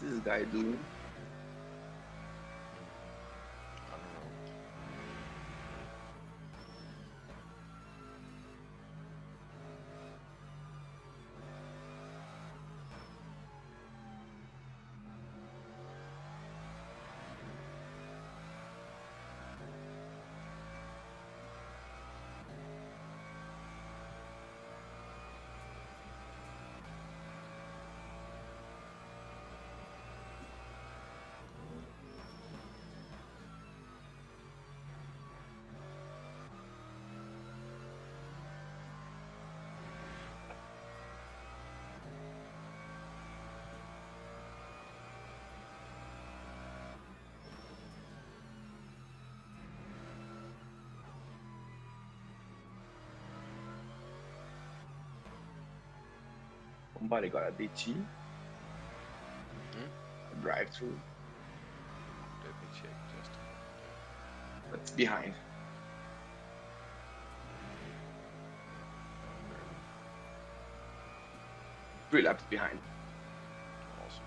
this guy doing? I don't know. Somebody got a DT, Hmm? a drive-through. Let me check just a That's behind. moment. 3 laps behind. Awesome.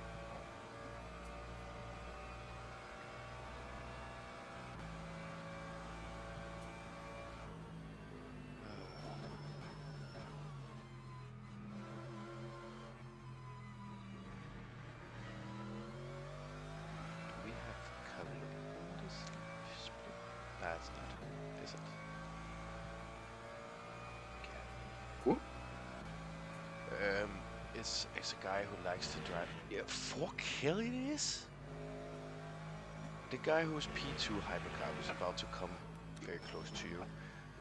Do we have color on this split? It's not. Is it? Who? It's a guy who likes to drive. Yeah, 4 kill it is? The guy whose P2 hypercar was about to come very close to you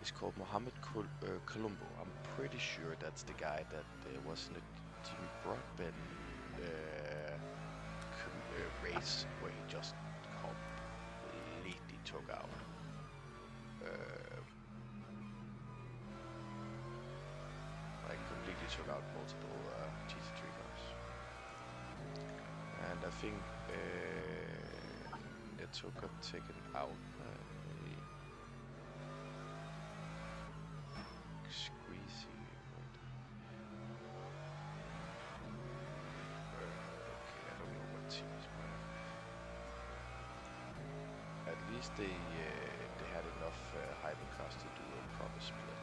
is called Mohammed Colombo. I'm pretty sure that's the guy that was in the Jimmy Broadbent race where he just completely took out. Like completely took out multiple GT3 cars. And I think Neto got taken out by Squeezy. Okay, I don't know what team is by. At least they had enough hypercars to do a proper split.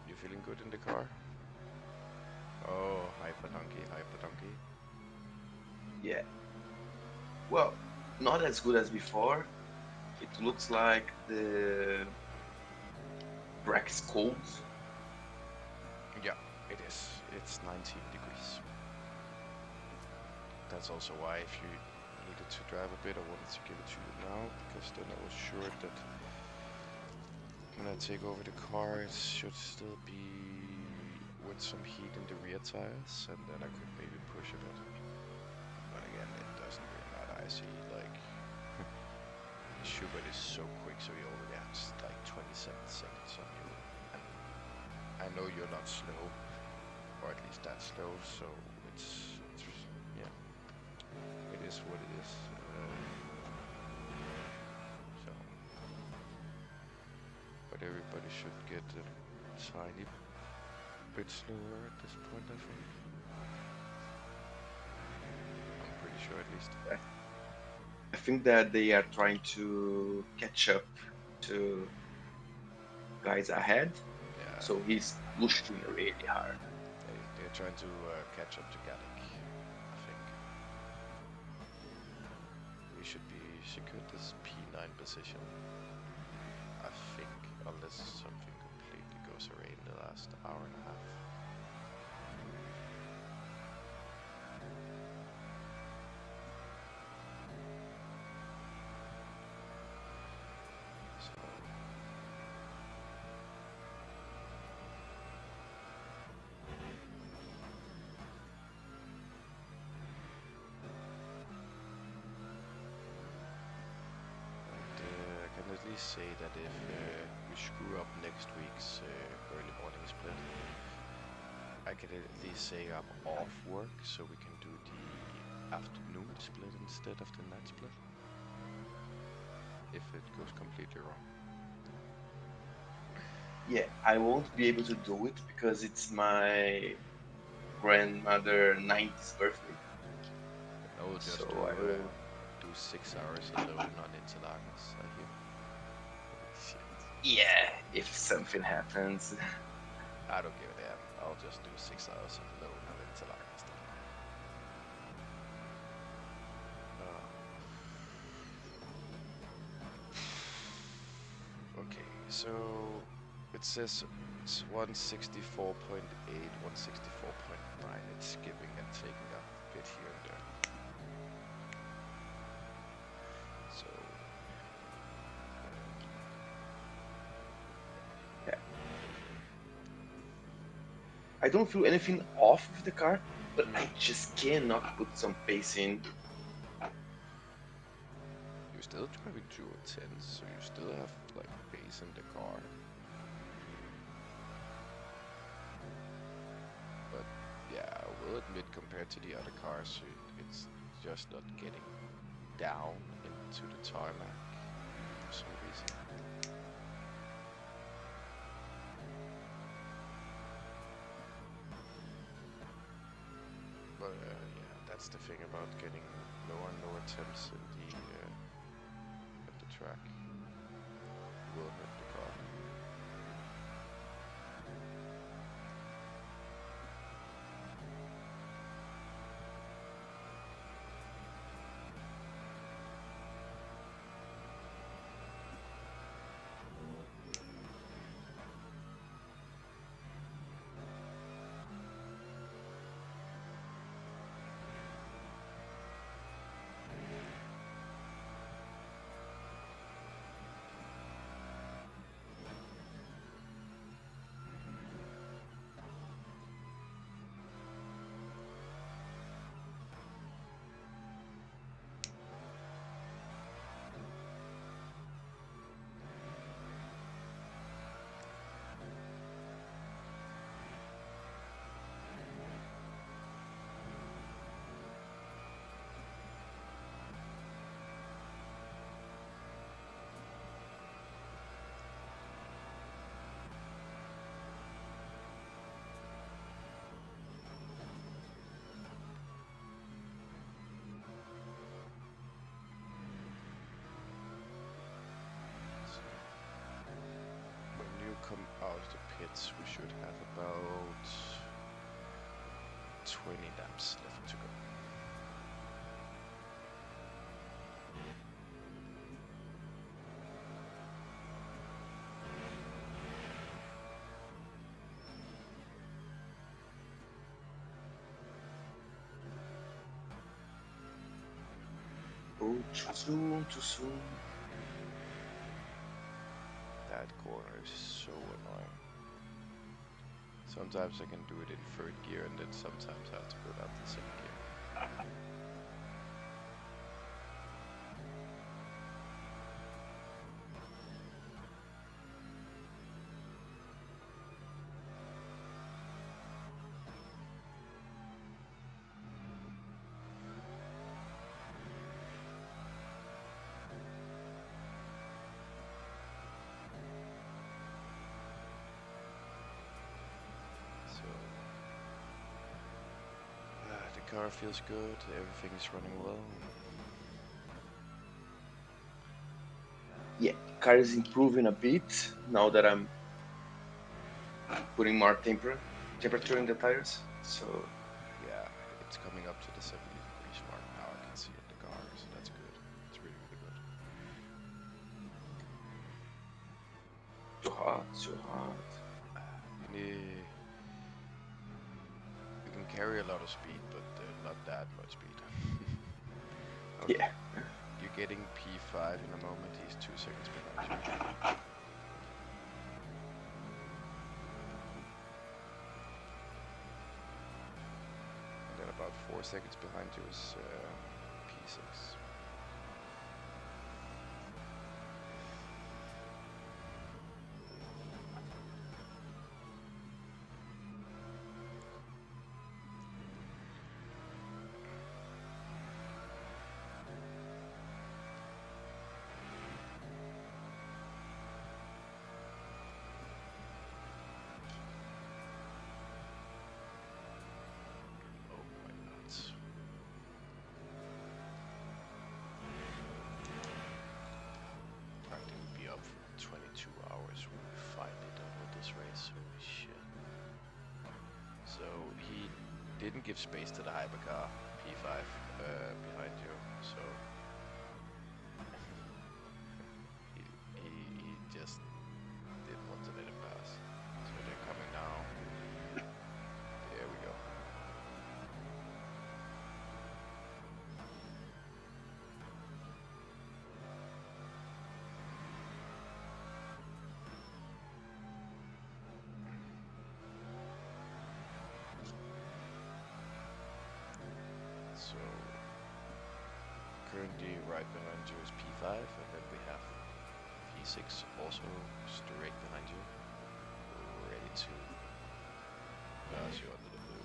You feeling good in the car? Oh, hyper donkey, hyper donkey. Yeah. Well, not as good as before. It looks like the track is cold. Yeah, it is. It's 19 degrees. That's also why if you needed to drive a bit, I wanted to give it to you now, because then I was sure that when I take over the car, it should still be with some heat in the rear tires, and then I could maybe push a bit. But again, it doesn't really matter. I see, like, Schubert is so quick, so he already has like 27 seconds on you. And I know you're not slow, or at least that slow, so it's yeah, it is what it is. So, but everybody should get a tiny bit slower at this point, I think. I'm pretty sure at least. I think that they are trying to catch up to guys ahead, Yeah, so he's pushing really hard. they're trying to catch up to Gallic, I think. We should be secured this P9 position, I think, unless something completely goes awry in the last hour and a half. So, only say that if we screw up next week's early morning split, I can at least say I'm off work, so we can do the afternoon split instead of the night split. If it goes completely wrong. Yeah, I won't be able to do it because it's my grandmother's 90th birthday. No, just So I will. do 6 hours alone on Interlagos, I hear. Shit. Yeah, if something happens. I don't give a damn. I'll just do 6 hours alone on Interlagos then. Okay, so it says it's 164.8, 164.9. It's giving and taking a bit here and there. So Yeah. I don't feel anything off with the car, but I just cannot put some pace in. you're still driving 210s, so you still have like pace in the car. But yeah, I will admit, compared to the other cars, it's just not getting down into the tarmac for some reason. But yeah, that's the thing about getting lower and lower temps in at the track. You will hurt the car. When you come out of the pits, we should have about 20 laps left to go. Oh, too soon, too soon. That corner is so annoying. Sometimes I can do it in third gear, and then sometimes I have to go down to second gear. The car feels good, everything is running well. Yeah, car is improving a bit now that I'm putting more temperature in the tires. So Yeah, it's coming up to the 70 degrees mark now. I can see it in the car, so that's good. It's really, really good. too hot, too hot. You can carry a lot of speed, but not that much speed. Okay. Yeah. You're getting P5 in a moment. He's 2 seconds behind you. And then about 4 seconds behind you is P6. didn't give space to the hypercar P5 behind you, so he just didn't want to let him pass. So they're coming now. There we go. So currently right behind you is P5, and then we have P6 also straight behind you, ready to pass you under the blue.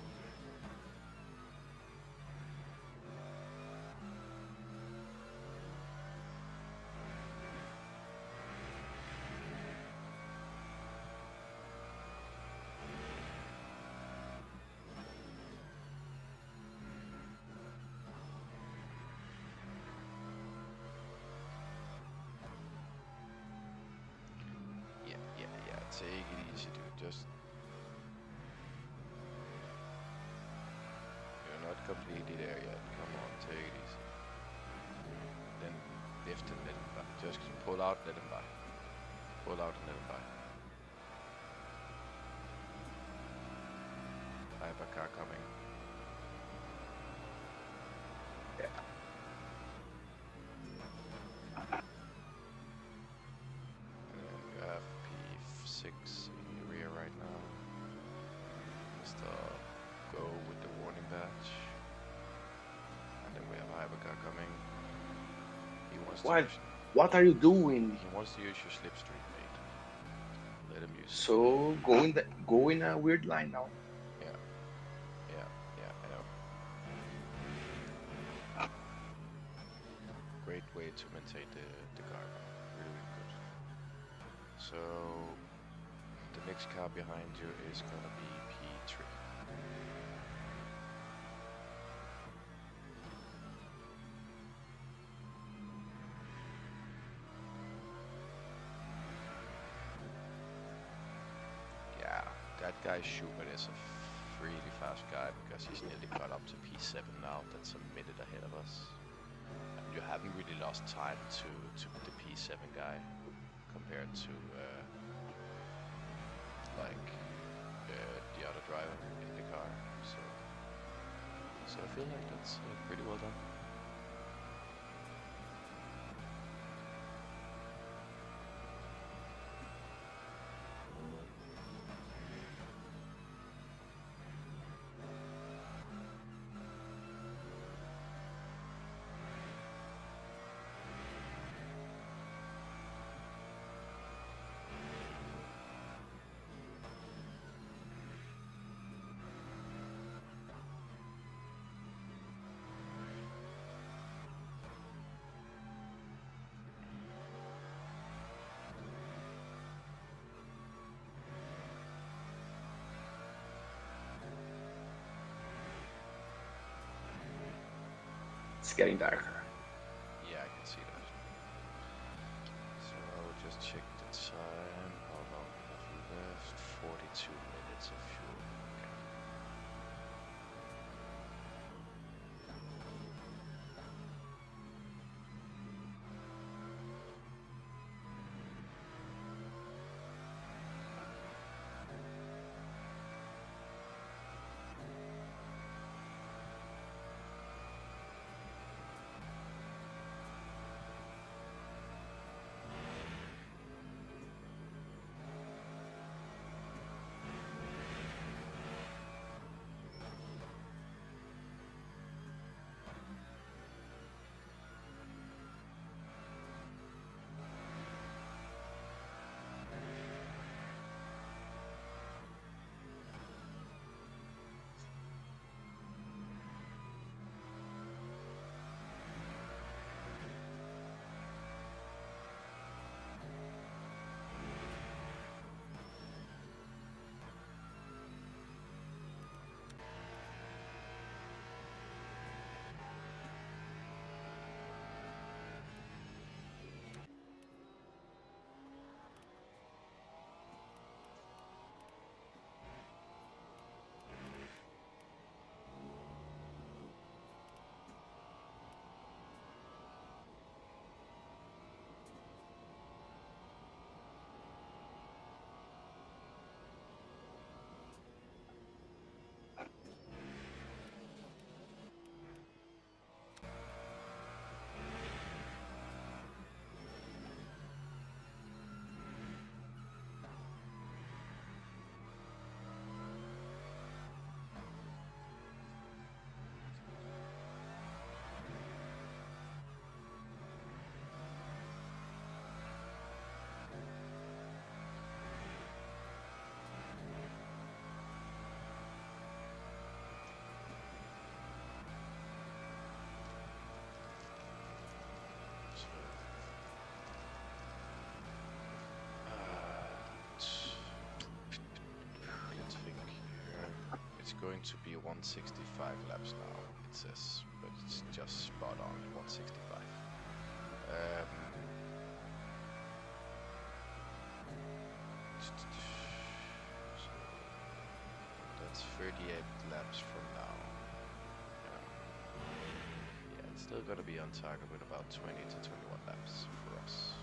Yeah, take it easy, dude. Just you're not completely there yet. Come on, take it easy. Then lift and let him by. Just pull out, let him by. Pull out and let him by. Hypercar coming. Yeah. And then you have P6 in your rear right now. Mr. Go with the warning badge. And then we have hypercar coming. He wants What? to use, What are you doing? he wants to use your slipstream, mate. Let him use it. So go in a weird line now. Yeah, I know. Great way to maintain the car. Really good. So the next car behind you is gonna be P3. Yeah, that guy Schubert is a really fast guy because he's nearly caught up to P7 now. That's a minute ahead of us. And you haven't really lost time to the P7 guy compared to the other driver in the car. So I feel like that's pretty well done. It's getting darker. Yeah, I can see that. So I will just check the time. How long have we left? 42 minutes of fuel. Okay. going to be 165 laps now, it says, but it's just spot on 165. So that's 38 laps from now. Yeah, it's still gonna be on target with about 20 to 21 laps for us.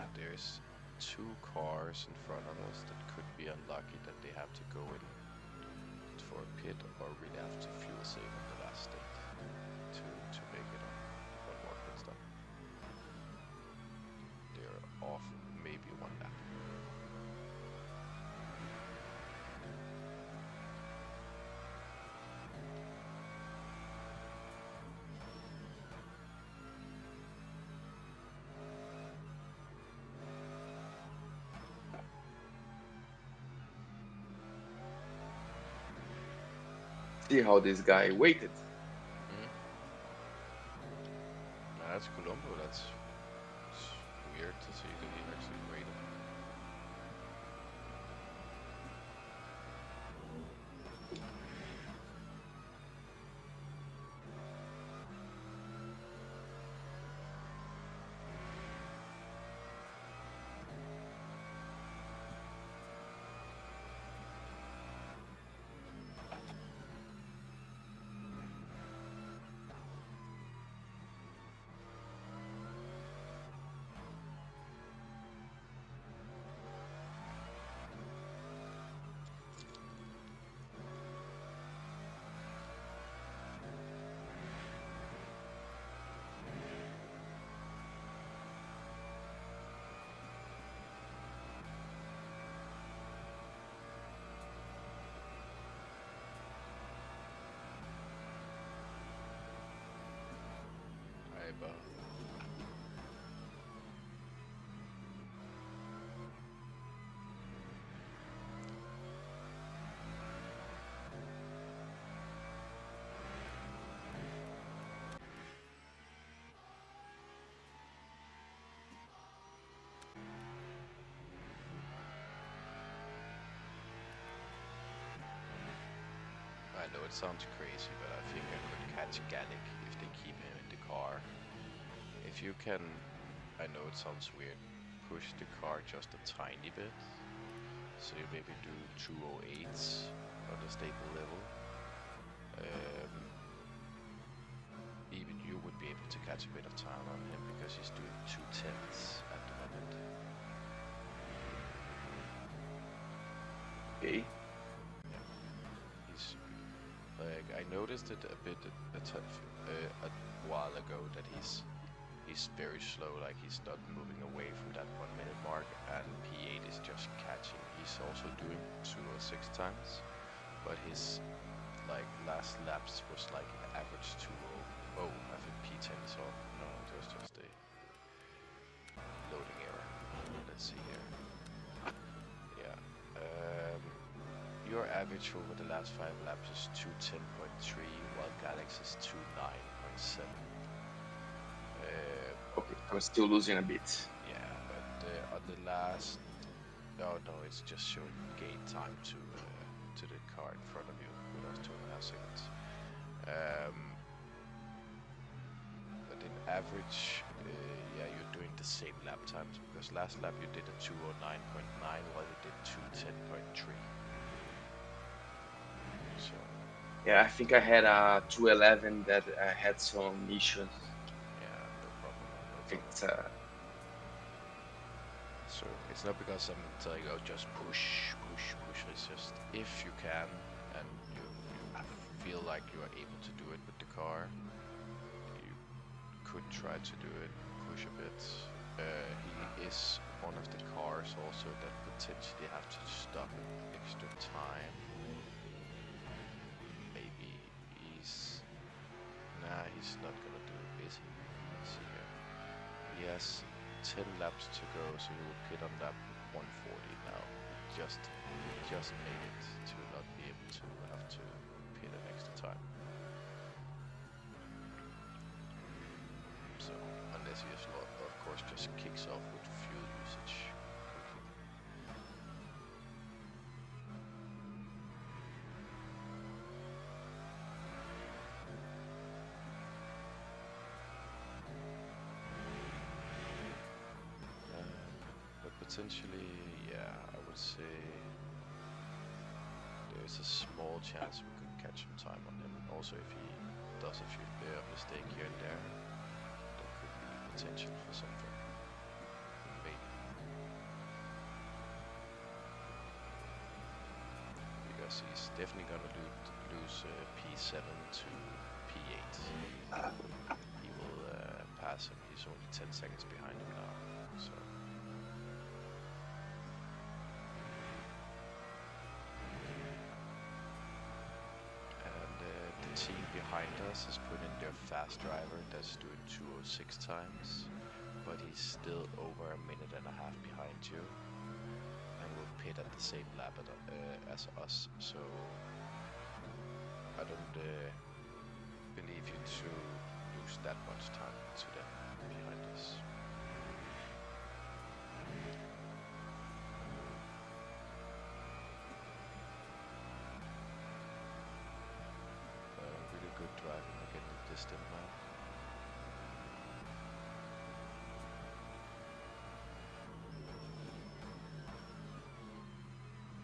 And there's 2 cars in front of us that could be unlucky that they have to go in for a pit or really have to fuel save on the last state to make it on one more pit stop. They're off maybe 1 lap. See how this guy waited. That's Colombo. That's weird to see that he actually waited. But I know it sounds crazy, but I think I could catch Gallic if they keep him in the car. If you can, I know it sounds weird, push the car just a tiny bit. So you maybe do 208s on the stable level. Even you would be able to catch a bit of time on him because he's doing 210s at the moment. Okay. Like, I noticed it a bit a while ago that he's very slow, like he's not moving away from that 1 minute mark, and P8 is just catching. He's also doing 206 times, but his like last laps was like an average 20. Oh, I think P10 is off. No, it was just a loading error. Let's see here. Yeah. Your average over the last 5 laps is 210.3, while Galax is 29.7. Okay, I'm still losing a bit. Yeah, but on the last, no, it's just showing gate time to the car in front of you with us 2.5 seconds. But in average, yeah, you're doing the same lap times because last lap you did a 209.9 while you did 210.3. So Yeah, I think I had a 211 that I had some issues. yeah, no problem. It's So it's not because I'm telling you just push. It's just if you can and you feel like you are able to do it with the car, you could try to do it, push a bit. He is one of the cars also that potentially have to stop an extra time. Maybe he's not gonna do it, is he? Let's see here. He has 10 laps to go, so he will pit on lap 140 now. Just made it to not be able to have to pit an extra time. So unless he is, of course, just kicks off with fuel usage completely. potentially, yeah, I would say there's a small chance we could catch some time on him. Also, if he does a few mistake here and there, there could be potential for something. Maybe. Because he's definitely gonna lose P7 to P8. He will pass him. He's only 10 seconds behind him now. So. The team behind us has put in their fast driver that's doing 206 times, but he's still over a minute and a half behind you, and will pit at the same lap as us. So I don't believe you to lose that much time to them behind us. Really good driving again at this stint now.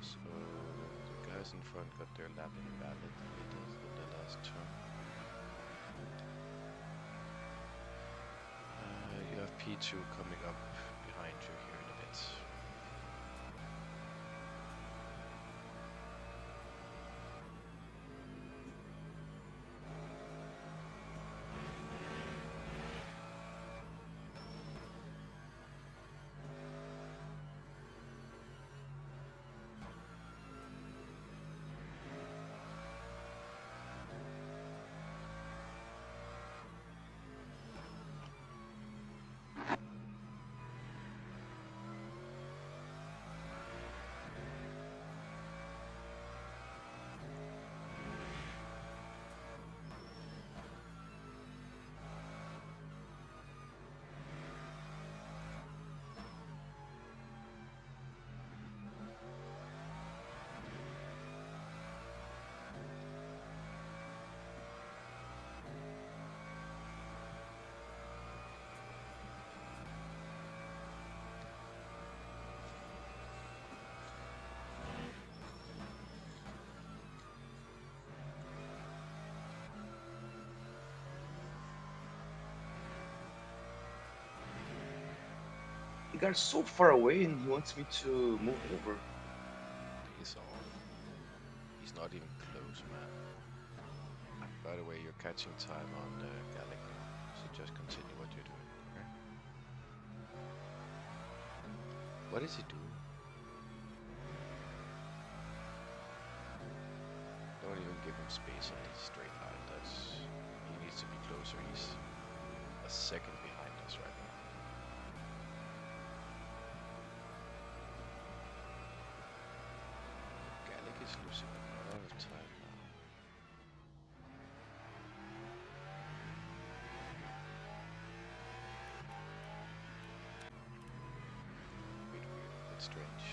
So the guys in front got their lap invalid in the last turn. You have P2 coming up behind you here in a bit. He got so far away and he wants me to move over. He's off. He's not even close, man. By the way, you're catching time on Gallic now, so just continue what you're doing, okay? What is he doing? Don't even give him space on the straight line. He needs to be closer. He's a second behind us right now. Gallic is losing a lot of time now. Bit weird, bit strange.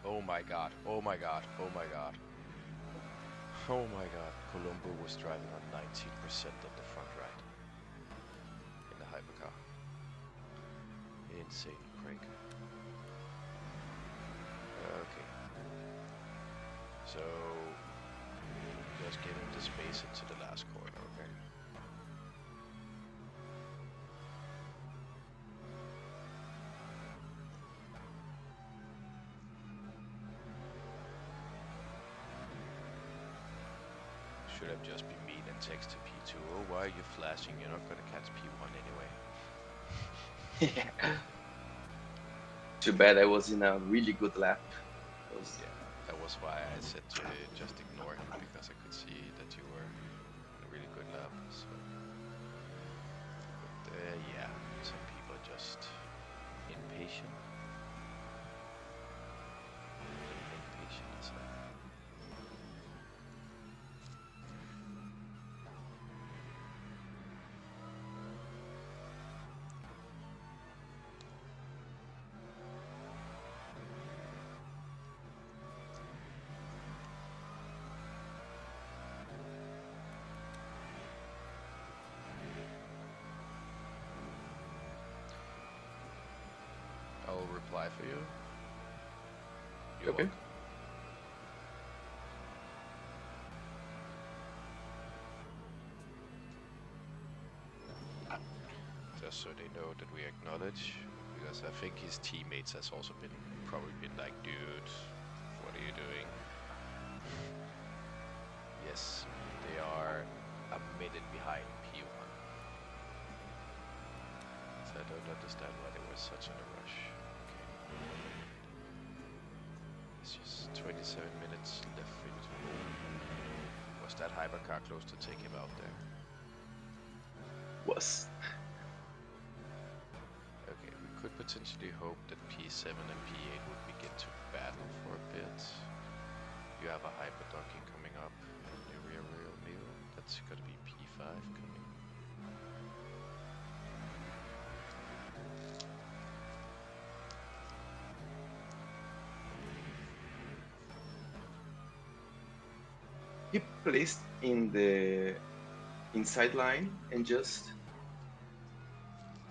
Oh my god, oh my god, oh my god. Oh my god, Colombo was driving on 19% on the front right in the hypercar. Insane, Craig. Okay. So, just get him the space into the last corner, okay? Should have just been mean and text to P2. Oh, why are you flashing? You're not gonna catch P1 anyway. Yeah. Too bad I was in a really good lap. Yeah, that was why I said to just ignore him, because I could see that you were in a really good lap. So. But yeah, some people are just impatient. Impatient as hell. reply for you. You're Okay. welcome. Just so they know that we acknowledge, because I think his teammates has also probably been like, dude, what are you doing? Yes, they are a minute behind P1. So I don't understand why they were such in a rush. Okay. It's just 27 minutes left for you to move. Was that hypercar close to take him out there? Was. Okay, we could potentially hope that P7 and P8 would begin to battle for a bit. You have a hyper donkey coming up in the rear wheel. That's gonna be P5 coming. He placed in the inside line and just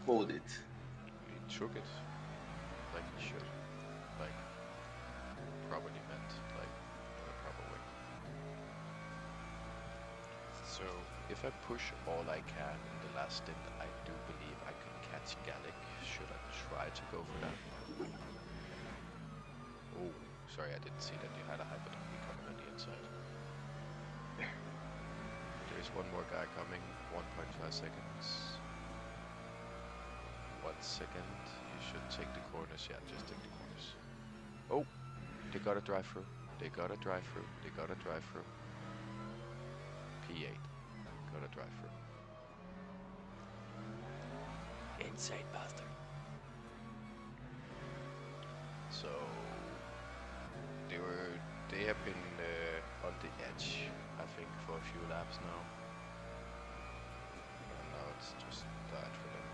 hold it. He took it like he should. Like, properly meant, like, in a proper way. So, if I push all I can in the last stint, I do believe I could catch Gallic. Should I try to go for that? Oh, sorry, I didn't see that you had a hyper donkey coming on the inside. There's one more guy coming, 1.5 seconds. 1 second, you should take the corners. Yeah, just take the corners. Oh, they got a drive-through. They got a drive-through. They got a drive-through. P8 got a drive-through. Inside bastard. So they have been on the edge, I think, for a few laps now. And now it's just died for them.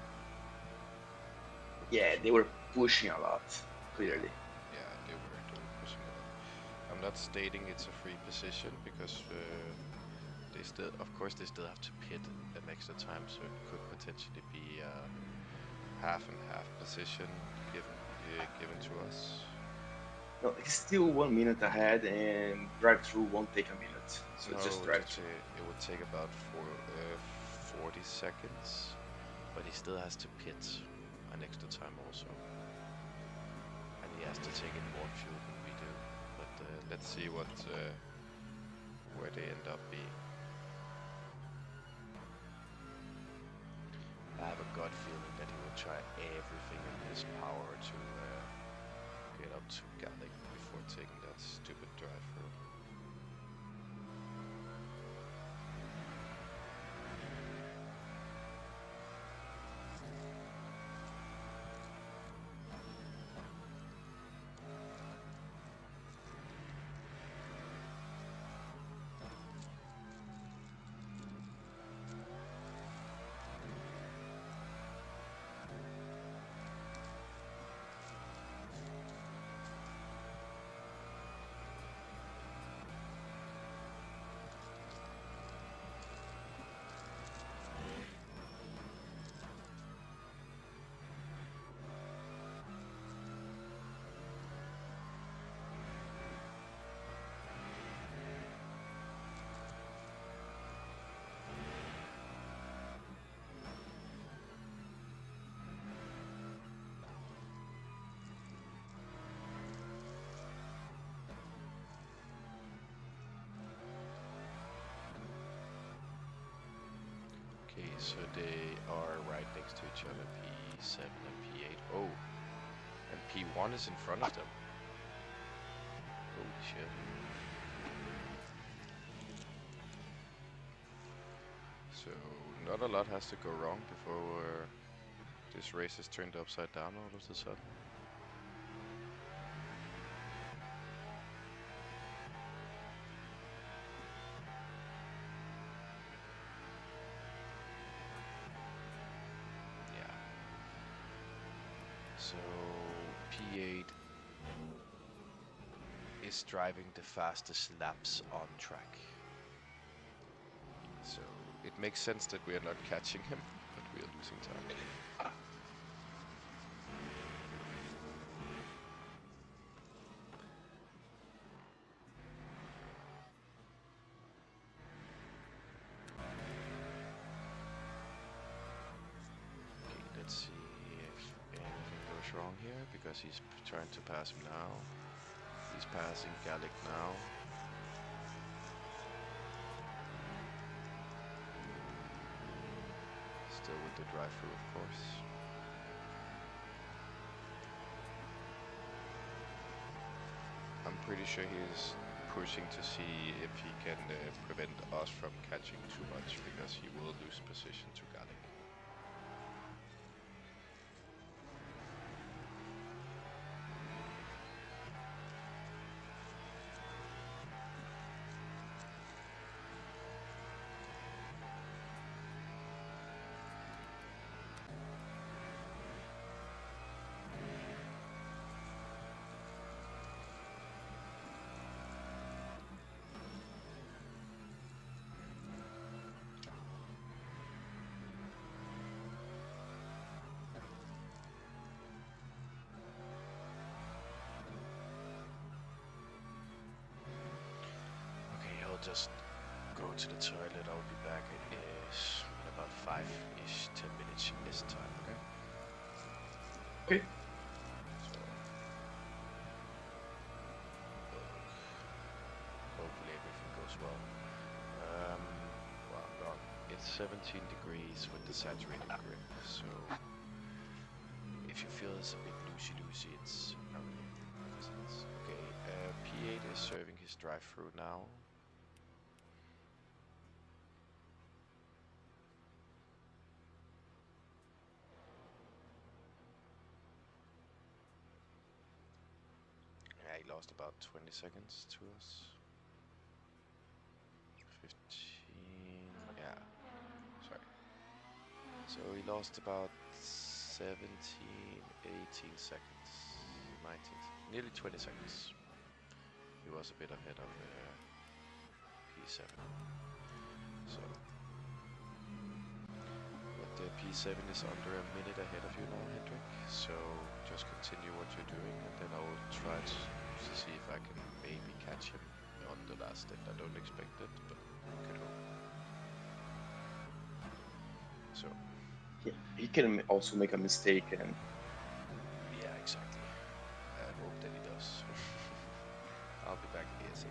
Yeah, they were pushing a lot, clearly. Yeah, they were pushing a lot. I'm not stating it's a free position because they still, of course, they still have to pit an extra time, so it could potentially be half and half position given to us. No, it's still 1 minute ahead, and drive-through won't take a minute. So No, it's just drive-through. it would take about 40 seconds, but he still has to pit an extra time also, and he has to take in more fuel than we do. But let's see where they end up being. I have a gut feeling that he will try everything in his power to get up to Gallic before taking that stupid drive-through. Okay, so they are right next to each other, P7 and P8. Oh, and P1 is in front of them. Holy shit. So, not a lot has to go wrong before this race is turned upside down all of a sudden. Yeah. So, P8 is driving the fastest laps on track. So, it makes sense that we are not catching him, but we are losing time. strong here because he's trying to pass him now. He's passing Gallic now. Still with the drive-through, of course. I'm pretty sure he's pushing to see if he can prevent us from catching too much, because he will lose position to Gallic. Just go to the toilet. I'll be back in about 5-ish, 10 minutes this time, okay? Okay. So, hopefully everything goes well. Well, I'm gone. It's 17 degrees with the saturated grip, so if you feel it's a bit loosey-loosey, it's not really makes sense. Okay, P8 is serving his drive-through now. He lost about 20 seconds to us. 15, yeah, sorry. So he lost about 17, 18 seconds, 19, nearly 20 seconds. He was a bit ahead of P7. So, but the P7 is under a minute ahead of you now, Hendrik. So just continue what you're doing, and then I'll try to see if I can maybe catch him on the last stint. I don't expect it, but could hope. So He can also make a mistake, and yeah, exactly. I hope that he does. I'll be back ASAP.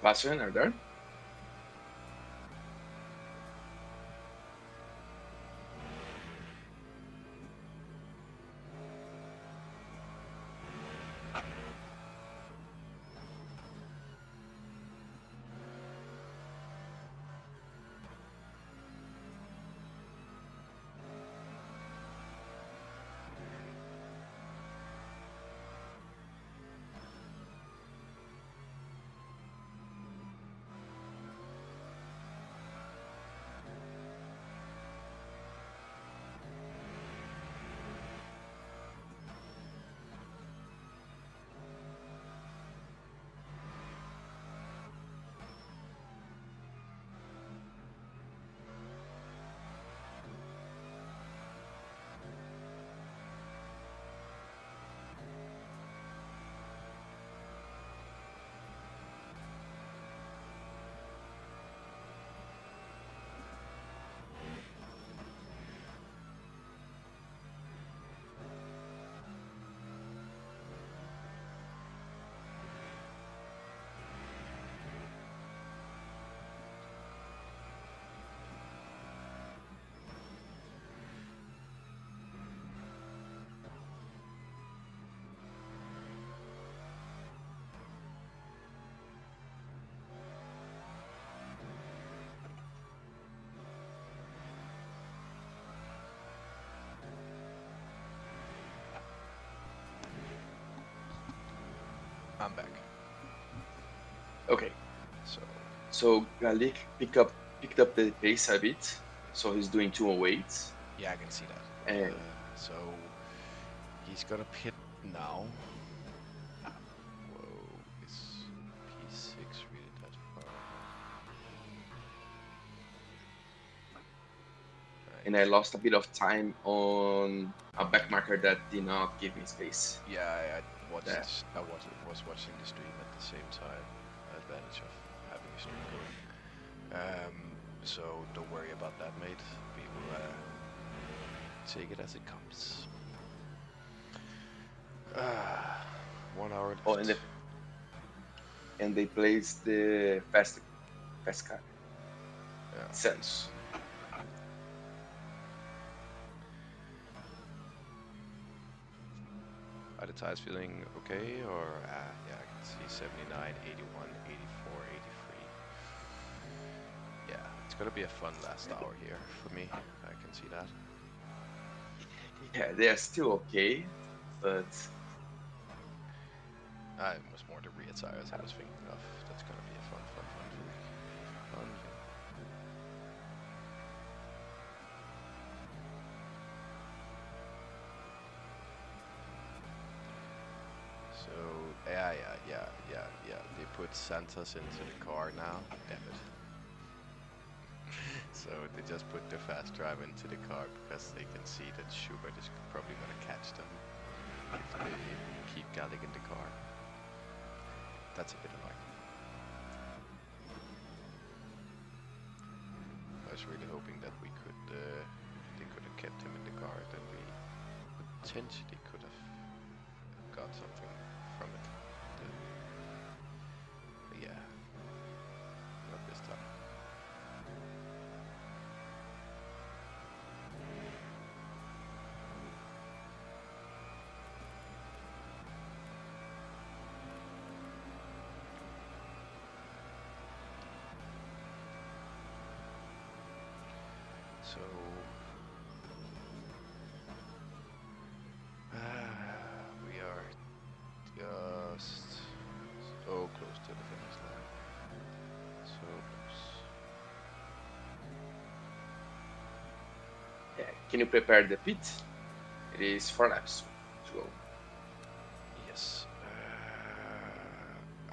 Bastian, are there? I'm back. Okay. So So Galik picked up the pace a bit. So he's doing 208. yeah, I can see that. And So he's gonna pit now. Whoa, is P6 really that far? I Right. lost a bit of time on a back marker that did not give me space. Yeah, I watched. There. Was watching the stream at the same time. Advantage of having a stream going. So don't worry about that, mate. We will take it as it comes. 1 hour left. Oh, and they placed the fast car. Yeah. Sense. Are the tires feeling okay? Or, yeah, I can see 79, 81, 84, 83. Yeah, it's gonna be a fun last hour here for me. I can see that. Yeah, they are still okay, but It was more the rear tires I was thinking of. That's gonna be a fun week. Fun. So, yeah. They put Santos into the car now. Damn it. So they just put the fast drive into the car because they can see that Schubert is probably gonna catch them if they keep Gallic in the car. That's a bit annoying. I was really hoping that we could, they could have kept him in the car, then we potentially could have got something from it. But yeah, not this time. So we are just so close to the finish line. So close. yeah. Can you prepare the pit? It is 4 laps to go. Yes.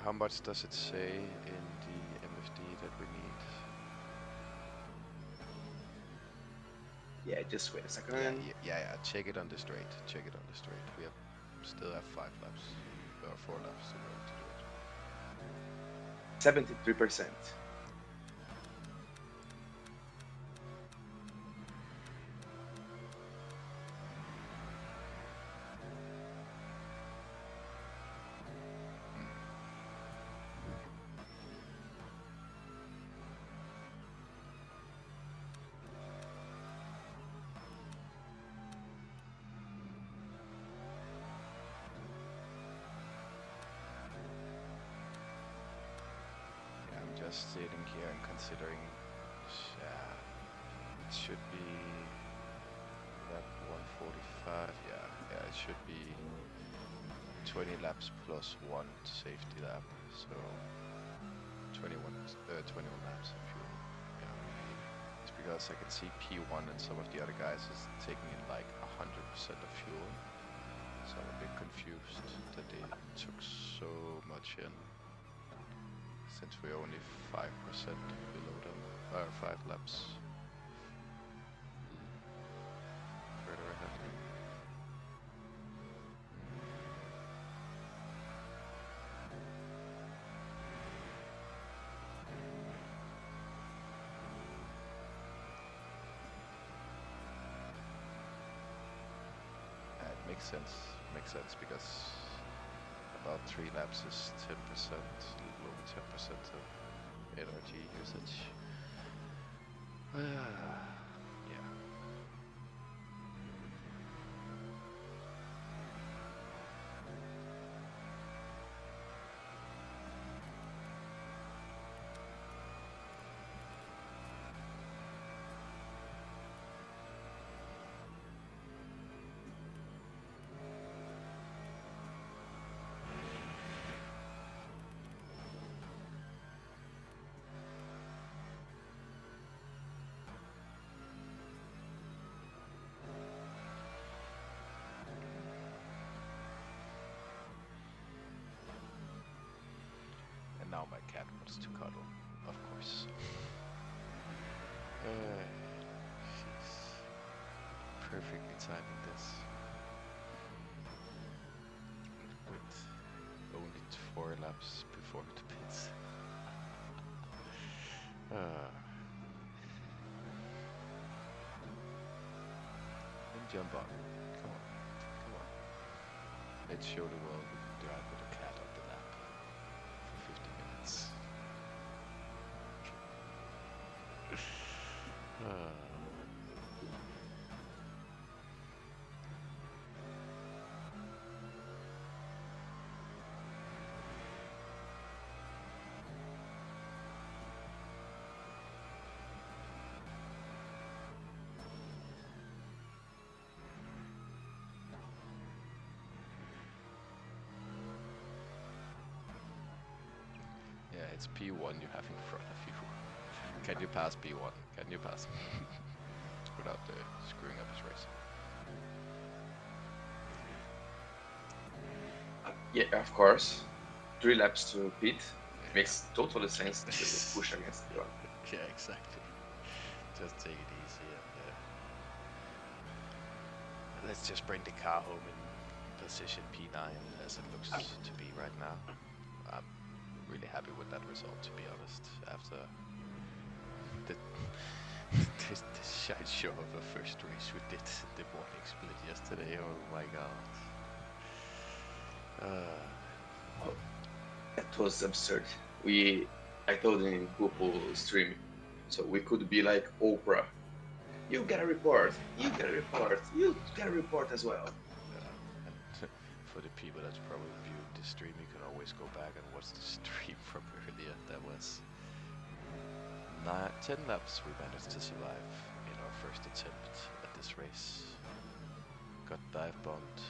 How much does it say in the MFD that we need? Yeah, just wait a second. Yeah. Check it on the straight. Check it on the straight. We have still have 5 laps or 4 laps to go to do it. 73%. just sitting here and considering, it should be lap 145. Yeah, it should be 20 laps plus one safety lap. So 21 laps of fuel. Yeah. It's because I can see P1 and some of the other guys is taking in like 100% of fuel. So I'm a bit confused that they took so much in, since we're only 5% below them, 5 laps further ahead. It makes sense because about 3 laps is 10%, a little over 10% of energy usage. Yeah. Now my cat wants to cuddle, of course. She's perfectly timing this. With only 4 laps before the pits. And jump on. Come on. Let's show the world we can drive with a cat on the lap for 50 minutes. Yeah, it's P1 you have in front of you. Can you pass P1? Can you pass? Without screwing up his race. Yeah, of course. 3 laps to pit. It makes total sense to push against the one. Yeah, exactly. Just take it easy and let's just bring the car home in position P9 as it looks to be right now. I'm really happy with that result, to be honest, after this shite show of a first race we did the morning split yesterday. Oh my god. That was absurd. I told in Pool stream, so we could be like Oprah. You get a report, you get a report, you get a report as well. And for the people that's probably viewed the stream, you can always go back and watch the stream from earlier. That was 10 laps we managed to survive in our first attempt at this race. Got dive bombed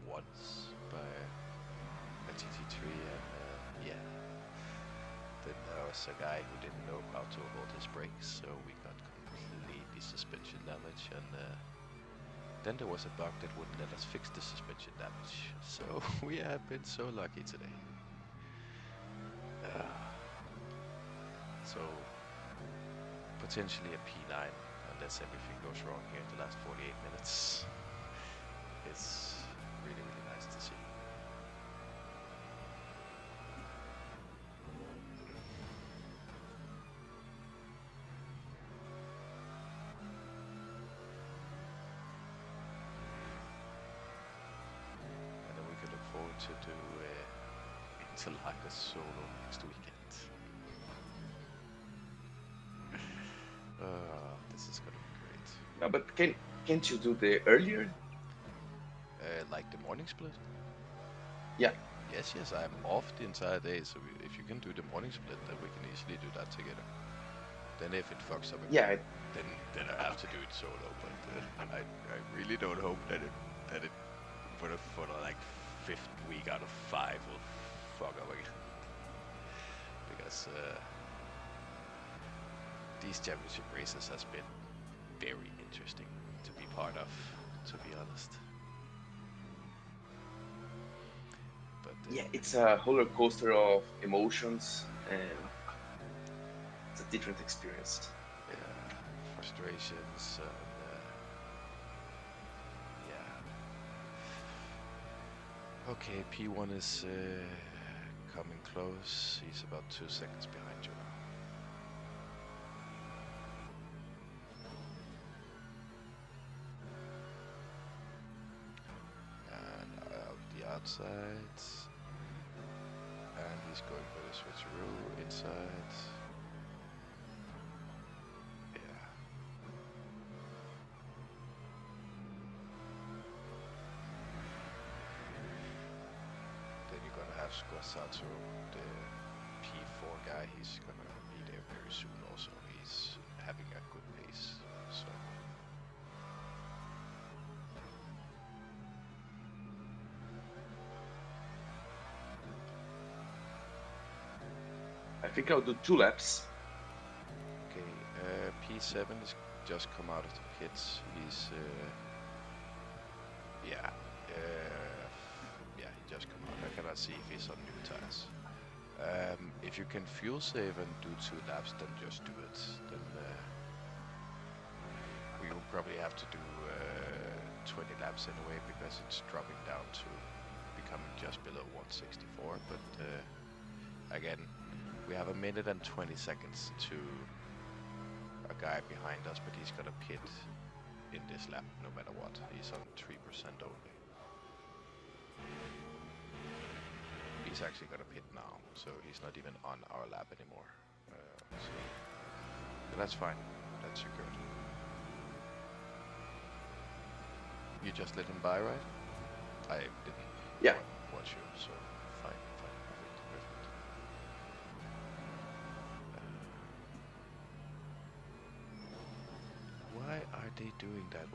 once by a GT3 and yeah. Then there was a guy who didn't know how to hold his brakes, so we got completely suspension damage, and then there was a bug that wouldn't let us fix the suspension damage. So we have been so lucky today. So potentially a P9 unless everything goes wrong here in the last 48 minutes. It's really, really nice to see. And then we can look forward to do Interlagos solo next weekend. This is gonna be great. No, but can't you do the earlier? Like the morning split? Yeah. Yes, I'm off the entire day, so if you can do the morning split, then we can easily do that together. Then if it fucks up again, Yeah, then I have to do it solo. But I really don't hope that it for the like 5th week out of 5 will fuck up again. Because these championship races has been very interesting to be part of, to be honest. But yeah, it's a roller coaster of emotions, and it's a different experience. yeah, frustrations and yeah. Okay, P1 is coming close. He's about 2 seconds behind you now. And out the outside. And he's going for the switcheroo inside. Yeah. Then you're gonna have Squasato, the P4 guy. He's gonna be there very soon also. He's having a good pace. So I think I'll do 2 laps. okay, P7 has just come out of the pits. He's yeah, he just come out. I cannot see if he's on new tires. If you can fuel save and do 2 laps, then just do it. Then we will probably have to do 20 laps anyway, because it's dropping down to becoming just below 164. But again, we have 1 minute and 20 seconds to a guy behind us, but he's gonna pit in this lap no matter what. He's on 3% only. He's actually gonna pit now, so he's not even on our lap anymore. But that's fine. That's secured. You just let him by, right? I didn't Yeah. watch you, so fine, perfect. Why are they doing that?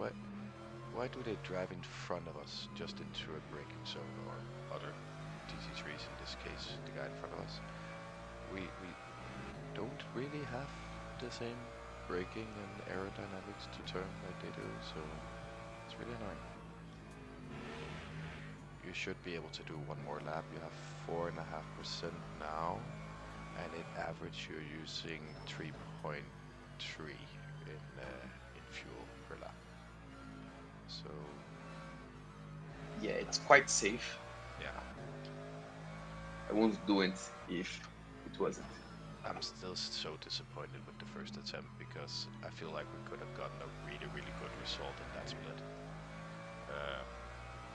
Why do they drive in front of us, just into a braking zone, or other TT3s in this case, the guy in front of us? We don't really have the same braking and aerodynamics to turn like they do, so it's really annoying. You should be able to do 1 more lap. You have 4.5% now, and in average you're using 3.3 in fuel per lap. So Yeah, it's quite safe. yeah, I wouldn't do it if it wasn't. I'm still so disappointed with the first attempt, because I feel like we could have gotten a really good result in that split.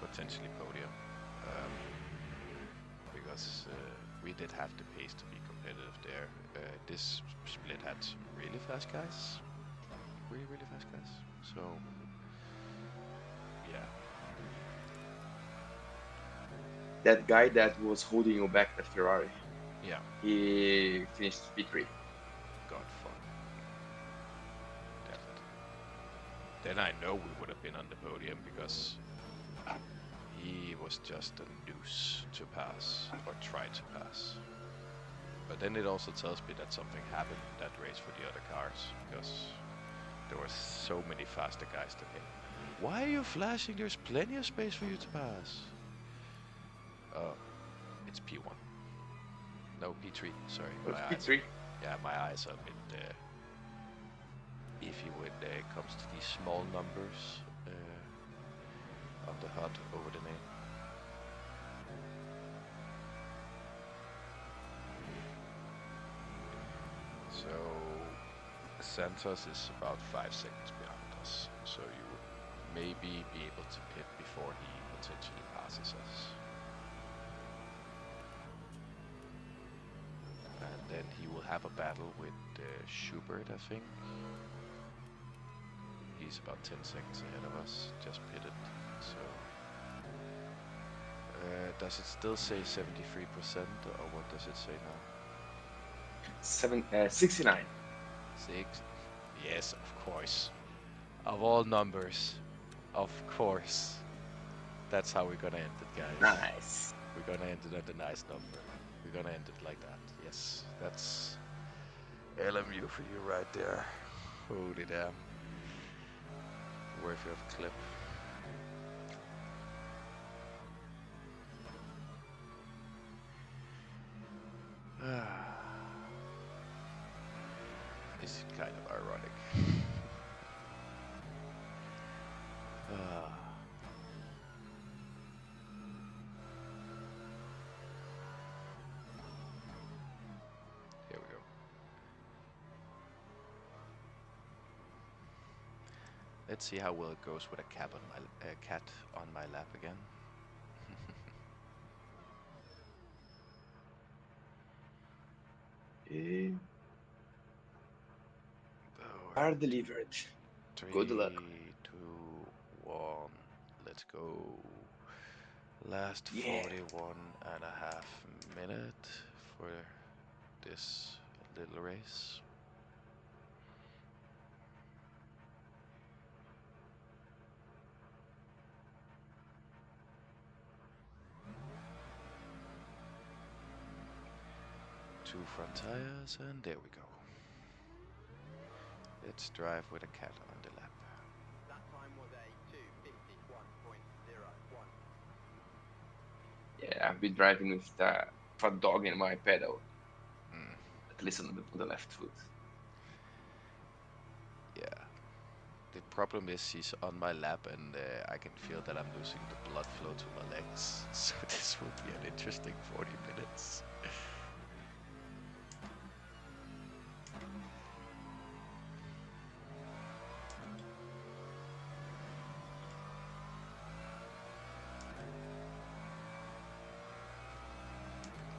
Potentially podium, because we did have the pace to be competitive there. This split had some really fast guys, really fast guys. So yeah, That guy that was holding you back, that Ferrari, yeah, he finished P3. got fun. Definitely. Then I know we would have been on the podium, because he was just a noose to pass, or try to pass. But then it also tells me that something happened in that race for the other cars, because there were so many faster guys than him. Why are you flashing? There's plenty of space for you to pass. Oh, it's P1. No, P3, sorry. Oh, it's P3? Yeah, my eyes are a bit iffy when it comes to these small numbers on the HUD over the name. So Santos is about 5 seconds behind us, so you would maybe be able to pit before he potentially passes us. And then he will have a battle with Schubert, I think. He's about 10 seconds ahead of us, just pitted. So Does it still say 73% or what does it say now? 69. 6? Yes, of course. Of all numbers, of course. That's how we're gonna end it, guys. Nice. We're gonna end it at a nice number. We're gonna end it like that. Yes, that's LMU for you right there. Holy damn. Worthy of a clip. It's kind of ironic. Here we go. Let's see how well it goes with a cat on my lap again. Are delivered. 3, Good luck. 2, 1. Let's go. Last Yeah. 41.5 minutes for this little race. Two front tires, and there we go. Let's drive with a cat on the lap. That time was a 2:51.01. Yeah, I've been driving with a dog in my pedal. At least on the left foot. Yeah. The problem is he's on my lap and I can feel that I'm losing the blood flow to my legs. So this will be an interesting 40 minutes.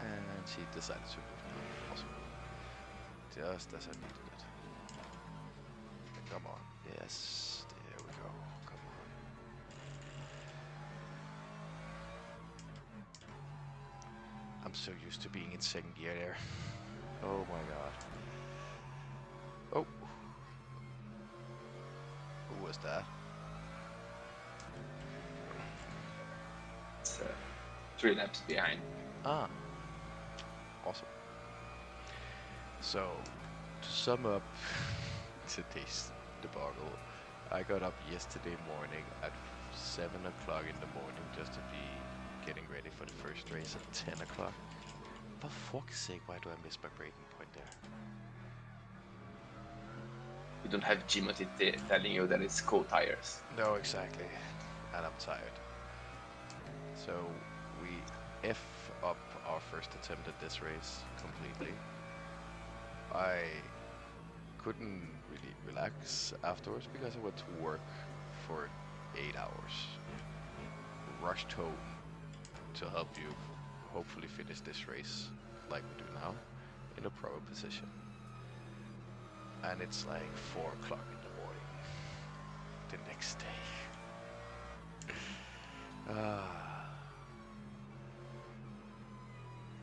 And she decided to move now. Awesome. Just as I needed it. Come on. Yes, there we go. Come on. I'm so used to being in second gear there. Oh my god. Oh. Who was that? It's 3 laps behind. Ah. Awesome. So, to sum up today's debacle, I got up yesterday morning at 7 o'clock in the morning just to be getting ready for the first race at 10 o'clock. For fuck's sake, why do I miss my breaking point there? You don't have Jimothy telling you that it's cold tires. No, exactly. And I'm tired. So, we F up our first attempt at this race completely. I couldn't really relax afterwards because I went to work for 8 hours. Rushed home to help you hopefully finish this race like we do now in a proper position. And it's like 4 o'clock in the morning the next day.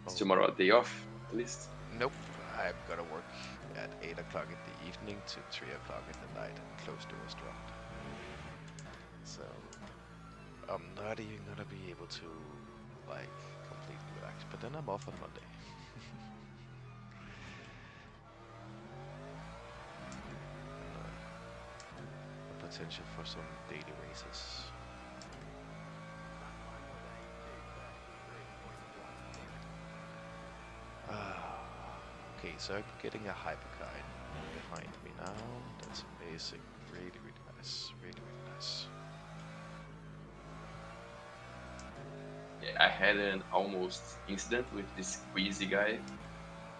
Is tomorrow a day off, at least? Nope, I've got to work at 8 o'clock in the evening to 3 o'clock in the night and close the restaurant. So, I'm not even going to be able to, like, completely relax. But then I'm off on Monday. The potential for some daily races. Okay, so I'm getting a hypercar behind me now. That's amazing. Really, really nice. Really, really nice. Yeah, I had an almost incident with this Queasy guy.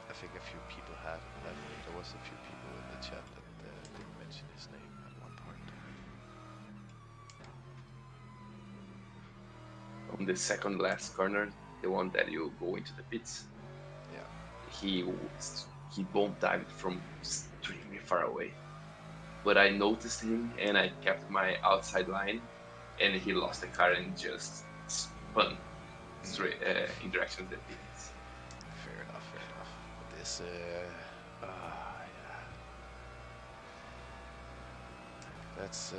I think a few people had. There was a few people in the chat that didn't mention his name at one point. On the second last corner, the one that you go into the pits. Yeah. He bomb dived from extremely far away. But I noticed him and I kept my outside line and he lost the car and just spun. interaction with the teams. Fair enough, fair enough. But this, yeah. That's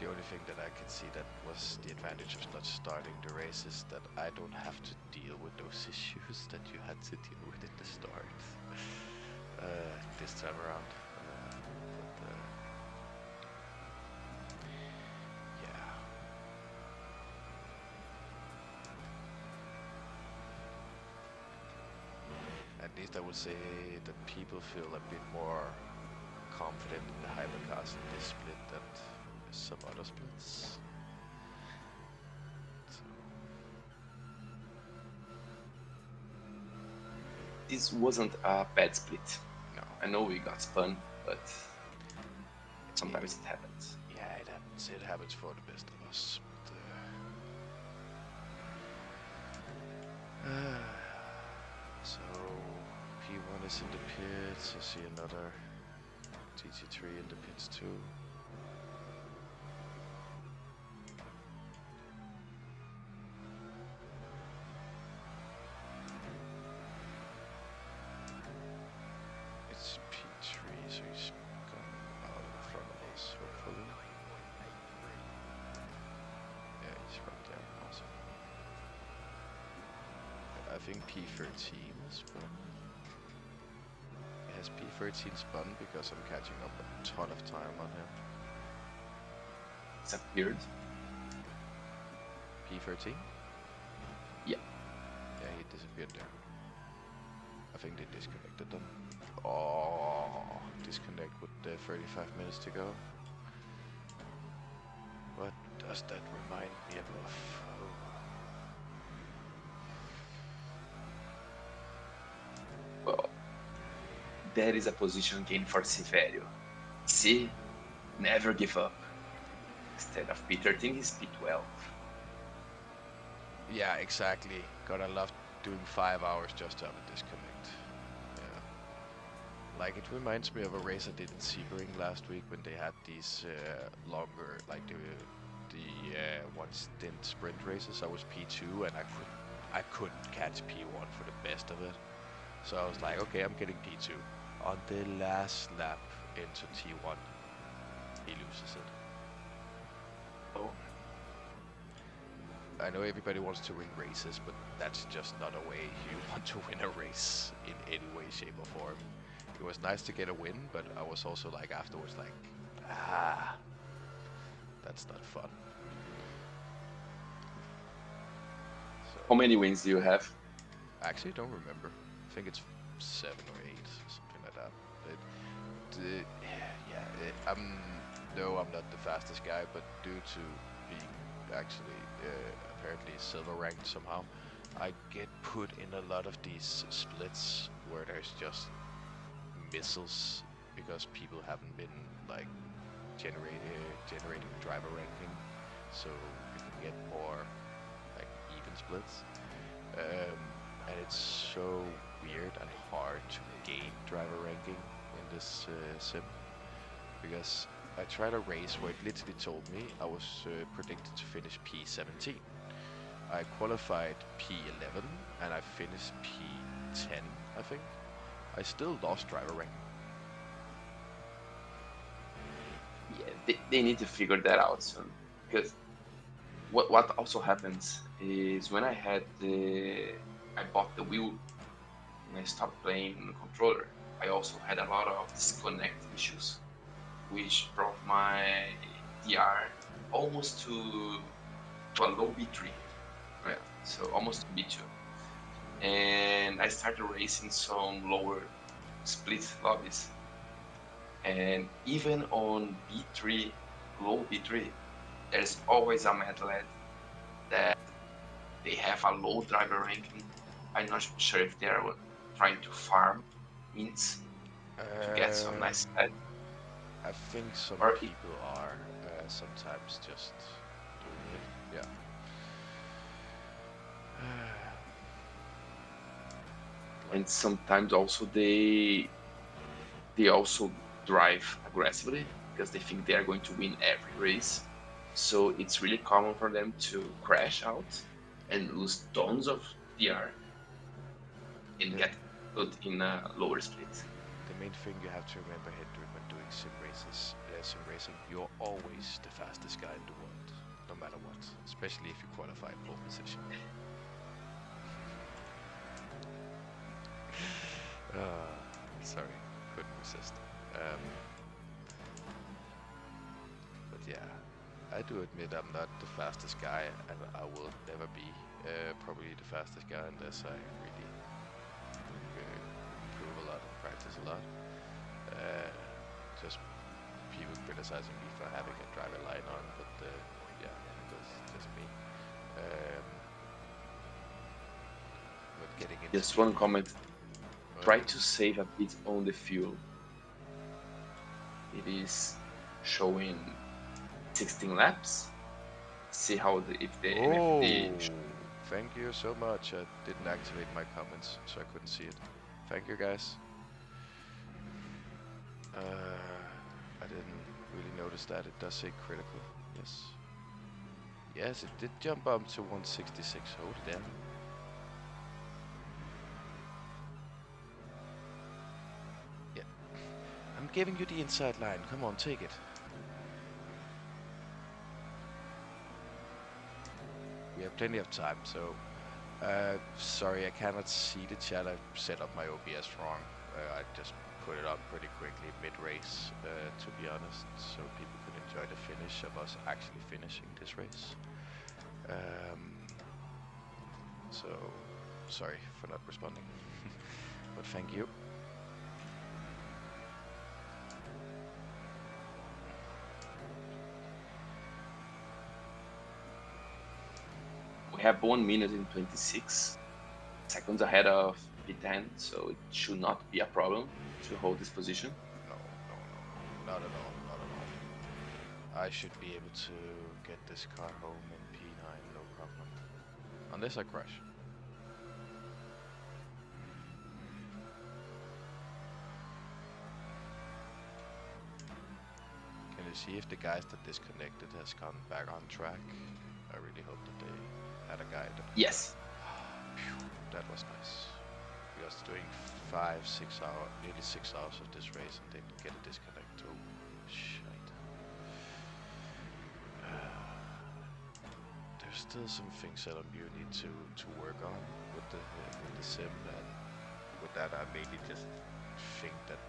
the only thing that I can see that was the advantage of not starting the race is that I don't have to deal with those issues that you had to deal with at the start this time around. But yeah. At least I would say that people feel a bit more confident in the hypercars in this split than some other splits. So. This wasn't a bad split. No. I know we got spun, but sometimes it happens. Yeah, it happens. It happens for the best of us. But, so P1 is in the pits. I see another TT3 in the pits too. It's P3, so he's gone out in front of us, hopefully. Yeah, he's right there, awesome. I think P13 is spun. Has P13 spun because I'm catching up a ton of time on him. Disappeared. P13? Yeah. Yeah, he disappeared there. I think they disconnected them. Oh, disconnect with 35 minutes to go. What does that remind me of? Well, that is a position gain for Severio. See? Never give up. Instead of P13, he's P12. Yeah, exactly. Gotta love doing 5 hours just to have a disconnect. Yeah. Like, it reminds me of a race I did in Sebring last week when they had these longer, like the one stint sprint races. I was P2 and I couldn't catch P1 for the best of it. So I was like, okay, I'm getting P2. On the last lap into T1, he loses it. Oh. I know everybody wants to win races, but that's just not a way you want to win a race in any way, shape, or form. It was nice to get a win, but I was also like afterwards like, that's not fun. So, How many wins do you have? I actually don't remember. I think it's 7 or 8, something like that. No, I'm not the fastest guy, but due to being actually apparently silver ranked somehow, I get put in a lot of these splits where there's just missiles because people haven't been like generating driver ranking, so you can get more like even splits. And it's so weird and hard to gain driver ranking in this sim because I tried a race where it literally told me I was predicted to finish P17. I qualified P11 and I finished P10, I think. I still lost driver ranking. Yeah, they need to figure that out soon. Because what also happens is when I bought the wheel and I stopped playing on the controller, I also had a lot of disconnect issues, which brought my DR almost to a low B3, right? So almost to B2. And I started racing some lower split lobbies. And even on B3, low B3, there's always a mad lad that they have a low driver ranking. I'm not sure if they're trying to farm means to get some nice head. I think some people are sometimes just doing it. Yeah. And sometimes also they also drive aggressively because they think they are going to win every race. So it's really common for them to crash out and lose tons of DR and The, get put in a lower split. the main thing you have to remember, Hendrik, when doing sim racing, you're always the fastest guy in the world, no matter what. Especially if you qualify pole position. Sorry, couldn't resist. But yeah, I do admit I'm not the fastest guy, and I will never be probably the fastest guy unless I really improve a lot and practice a lot. Just people criticizing me for having a driver line on, but yeah, that's just me. But getting into Just one comment. Try to save a bit on the fuel. It is showing 16 laps. See how if the NFD. Thank you so much. I didn't activate my comments, so I couldn't see it. Thank you, guys. I didn't really notice that. It does say critical. Yes. Yes, it did jump up to 166. Hold it down. Yeah. I'm giving you the inside line. Come on, take it. We have plenty of time, so sorry I cannot see the chat. I set up my OBS wrong. I just put it on pretty quickly mid-race, to be honest, so people could enjoy the finish of us actually finishing this race. So sorry for not responding, but thank you. We have 1 minute and 26 seconds ahead of P10, so it should not be a problem to hold this position. No, not at all. I should be able to get this car home in P9, no problem. Unless I crash. Can you see if the guys that disconnected has gone back on track? I really hope that they had a guy that... Yes. That was nice. Because doing 5-6 hours, nearly 6 hours of this race and then get a disconnect. Oh, shite. There's still some things LMU need to work on with the sim, and with that I mainly just think that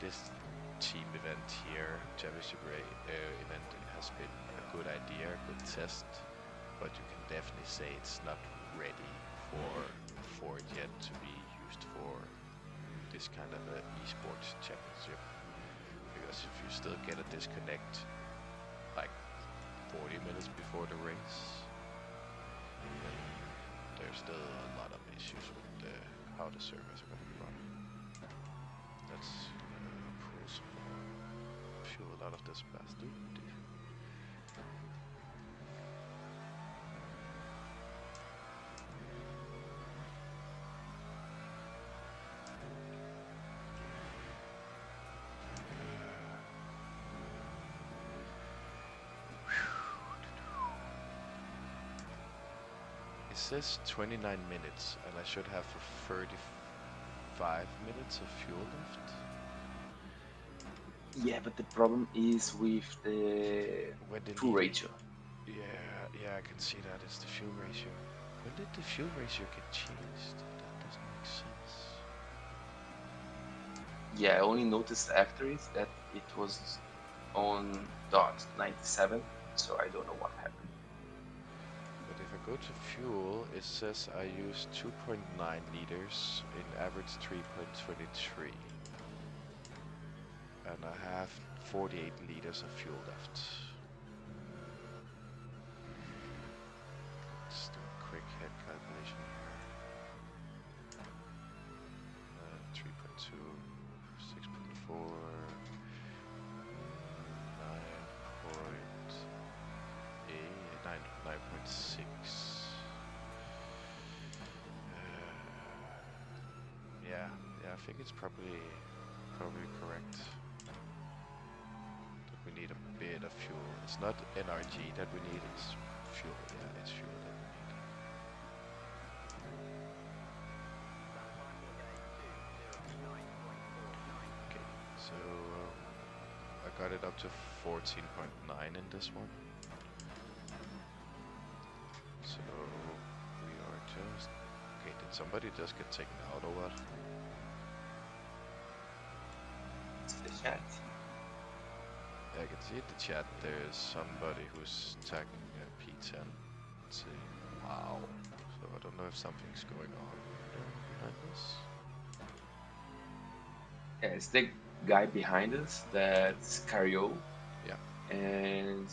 this team event here, championship event, has been a good idea, good test, but you can definitely say it's not ready for it yet to be used for this kind of a esports championship. Because if you still get a disconnect like 40 minutes before the race, then there's still a lot of issues with how the servers are going to be run. Let's pull some more fuel out of this bastard. It says 29 minutes, and I should have 35 minutes of fuel left. Yeah, but the problem is with the fuel ratio. Yeah, I can see that. It's the fuel ratio. When did the fuel ratio get changed? That doesn't make sense. Yeah, I only noticed after it that it was on dot 97, so I don't know what happened. But if I go to fuel, it says I use 2.9 liters in average 3.23. And I have 48 liters of fuel left. Let's do a quick head calculation here. 3.2, 6.4, 9.6. Yeah, I think it's probably correct. That we need a bit of fuel. It's not NRG that we need, it's fuel. Yeah, it's fuel that we need. to 14.9 in this one. So we are just... Okay, did somebody just get taken out or what? It's the chat. I can see in the chat there's somebody who's tagging P10. Let's see. Wow. So I don't know if something's going on behind this. Yeah, it's the guy behind us. That's Cario. Yeah. And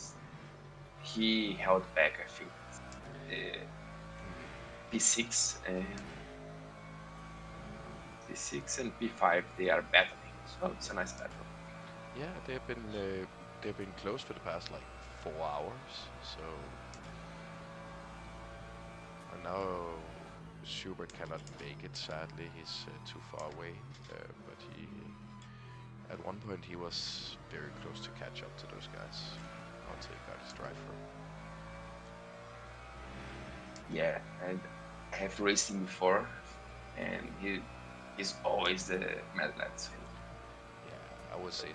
he held back, I think, P6 and P6 and P5. They are battling, so it's a nice battle. Yeah, they've been close for the past like 4 hours. So and now Schubert cannot make it. Sadly, he's too far away. But he, at one point, he was very close to catch up to those guys until he got his driver. Yeah, and I have raced him before, and he's always the mad lad. So. Yeah, I would say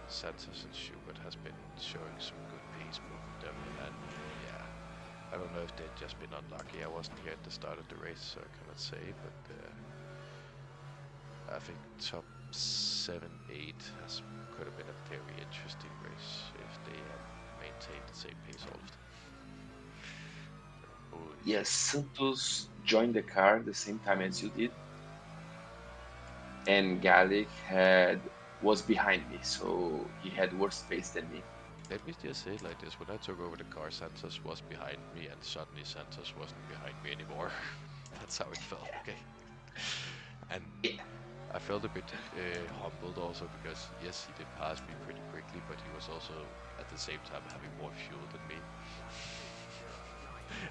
Santos and Schubert has been showing some good pace, both of them, and yeah, I don't know if they've just been unlucky. I wasn't here at the start of the race, so I cannot say, but I think top 7, 8 could have been a very interesting race if they had maintained the same pace all of them. Yes, Santos joined the car the same time as you did, and Gallic was behind me, so he had worse pace than me. Let me just say it like this: when I took over the car, Santos was behind me, and suddenly Santos wasn't behind me anymore. That's how it felt. Yeah. Okay, and Yeah. I felt a bit humbled also because yes, he did pass me pretty quickly, but he was also at the same time having more fuel than me.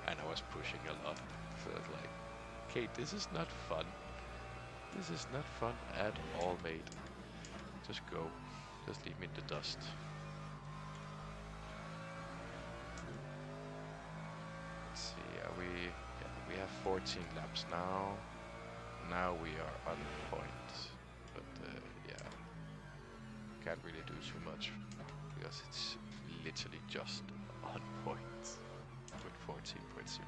And I was pushing a lot, so I was like, okay, this is not fun. This is not fun at all, mate. Just go. Just leave me in the dust. Let's see, we have 14 laps now. Now we are on point, but yeah, can't really do too much because it's literally just on point. With 14.0.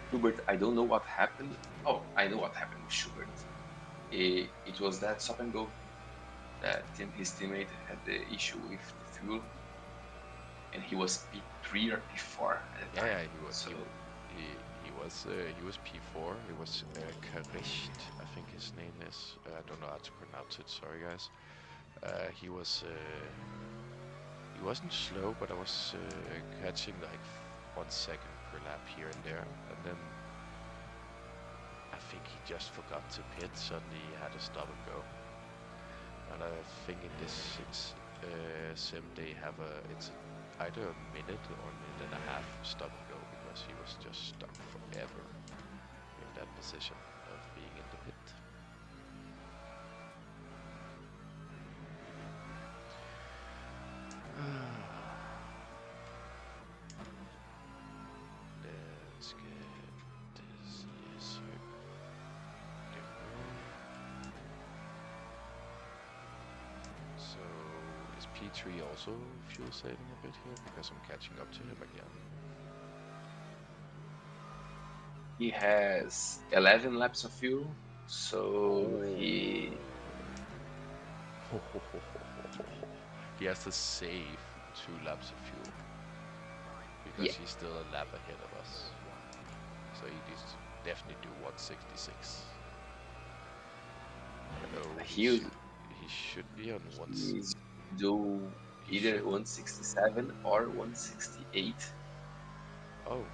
Schubert, I don't know what happened. Oh, I know what happened with Schubert. It was that stop and go that his teammate had the issue with the fuel, and he was P3 or P4 at the time. Yeah, he was. So He was P4. It was Karicht, I think his name is. I don't know how to pronounce it. Sorry, guys. He wasn't slow, but I was catching like 1 second per lap here and there, and then I think he just forgot to pit. Suddenly he had to stop and go. And I think in this sim they have it's either a minute or a minute and a half stop and go, because he was just stuck forever in that position of being in the pit. Let's get this. Yes, sir. There we go. So is P3 also fuel saving a bit here, because I'm catching up to him again? he has 11 laps of fuel, so he He has to save 2 laps of fuel because he's still a lap ahead of us. So he needs to definitely do 166. No, he should be on he's do either 167 or 168. Oh.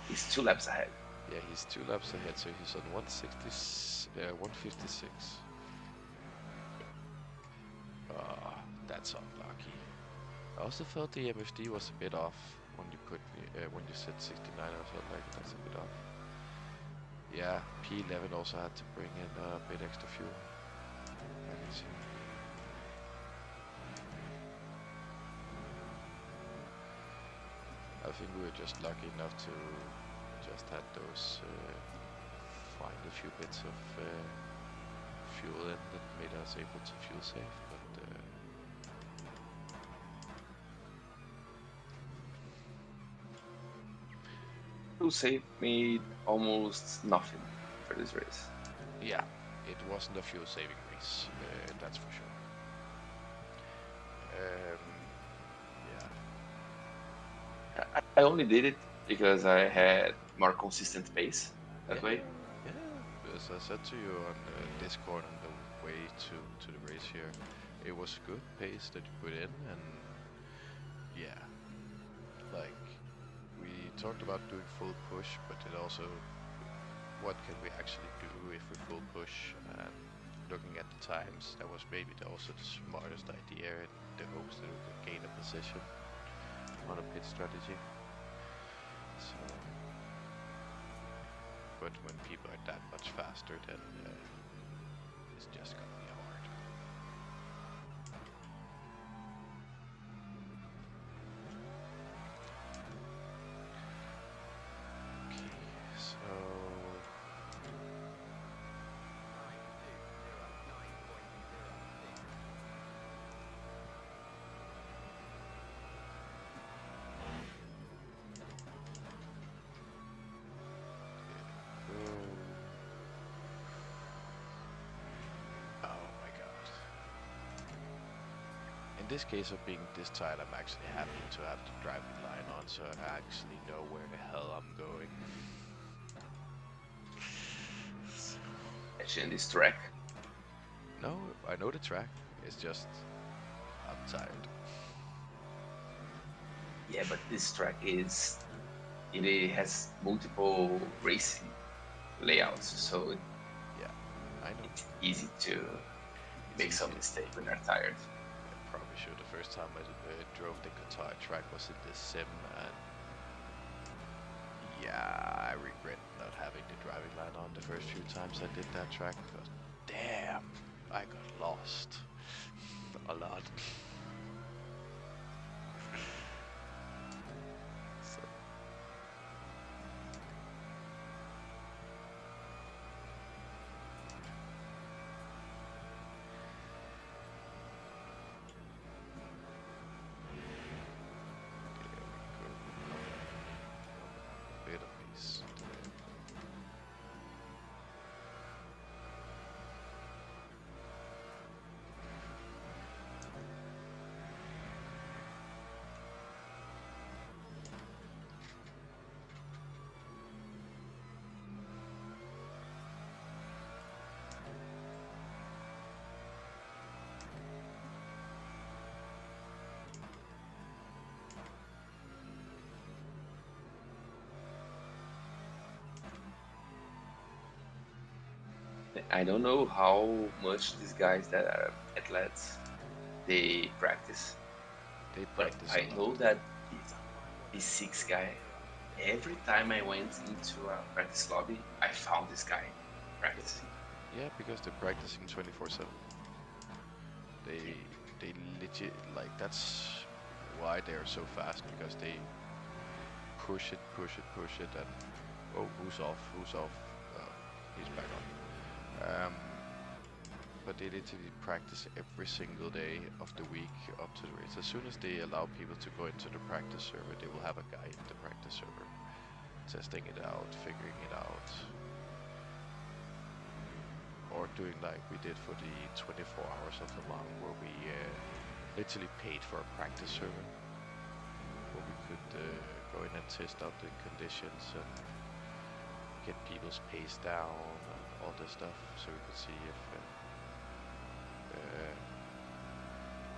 He's 2 laps ahead. Yeah, he's 2 laps ahead, so he's on 156. Ah, that's unlucky. I also felt the MFD was a bit off when you when you said 69. I felt like that's a bit off. Yeah, P11 also had to bring in a bit extra fuel. I can see. I think we were just lucky enough to just had those find a few bits of fuel in that made us able to fuel safe, but Fuel safe made almost nothing for this race. yeah, it wasn't a fuel saving race, that's for sure. Yeah. I only did it because I had more consistent pace that way. Yeah, as I said to you on Discord on the way to the race here, it was good pace that you put in, and yeah, like we talked about doing full push, but it also, what can we actually do if we full push? And looking at the times, that was maybe also the smartest idea in the hopes that we could gain a position on a pit strategy. So, but when people are that much faster, then it's just gonna be hard. Okay, so in this case of being this tight, I'm actually happy to have the driving line on, so I actually know where the hell I'm going. Actually, in this track, No, I know the track. It's just I'm tired. yeah, but this track it has multiple racing layouts, so Yeah, I know. it's easy to make It's some easy. mistake when you're tired. I probably should. The first time I drove the Qatar track was in the sim, and yeah, I regret not having the driving line on the first few times I did that track, because damn, I got lost a lot. So, there we go. Bit of peace. I don't know how much these guys that are athletes they practice, They but practice I a know lot. that this six guy. Every time I went into a practice lobby, I found this guy practicing. Yeah, because they're practicing 24/7. They legit, like, that's why they're so fast, because they push it, and oh, who's off? He's back on. But they literally practice every single day of the week up to the race. As soon as they allow people to go into the practice server, they will have a guy in the practice server testing it out, figuring it out, or doing like we did for the 24 hours of Le Mans, where we literally paid for a practice server, where we could go in and test out the conditions and get people's pace down and all this stuff, so we could see if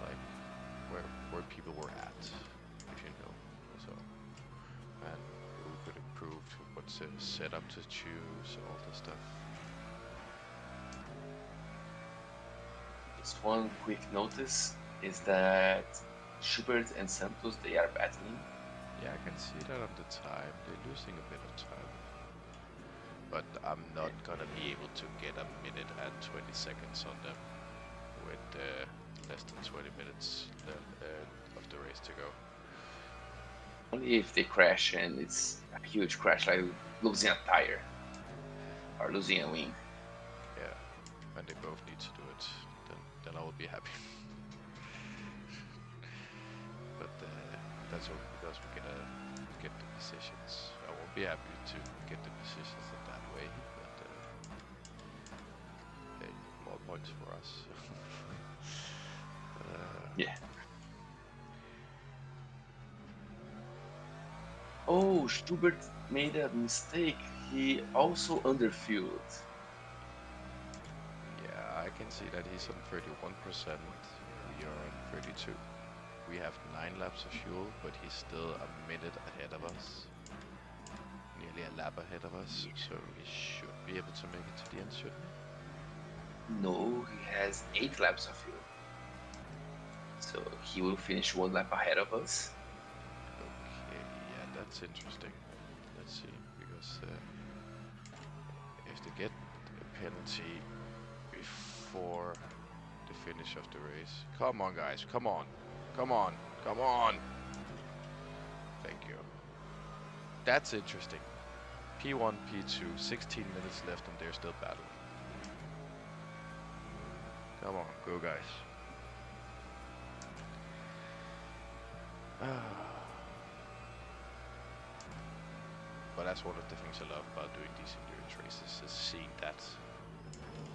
like where people were at, if you know. So, and we could improve what setup to choose, all this stuff. Just one quick notice is that Schubert and Santos they are battling. Yeah, I can see that on the time. They're losing a bit of time. But I'm not gonna be able to get a minute and 20 seconds on them with less than 20 minutes of the race to go. Only if they crash and it's a huge crash, like losing a tire or losing a wing. Yeah, and they both need to do it. Then I will be happy. But that's only because we get the positions. I won't be happy to get the positions in that way, but hey, more points for us. Yeah. Oh, Schubert made a mistake. He also underfueled. Yeah, I can see that he's on 31%. We are on 32. We have 9 laps of fuel, but he's still a minute ahead of us. Nearly a lap ahead of us, so he should be able to make it to the end, shouldn't he? No, he has 8 laps of fuel. So he will finish 1 lap ahead of us. Okay, yeah, that's interesting. Let's see, because if they get a penalty before the finish of the race. Come on, guys, come on. Come on, come on. Thank you. That's interesting. P1, P2, 16 minutes left and they're still battling. Come on, go guys. But that's one of the things I love about doing these endurance races, is seeing that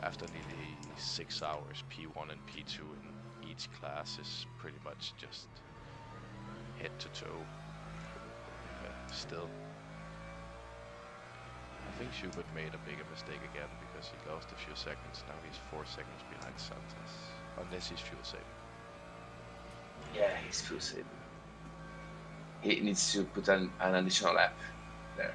after nearly 6 hours, P1 and P2 in each class is pretty much just head to toe. Still. I think Schubert made a bigger mistake again because he lost a few seconds. Now he's 4 seconds behind Santos. Unless he's fuel saving. Yeah, he's fuel saving. He needs to put an additional lap there.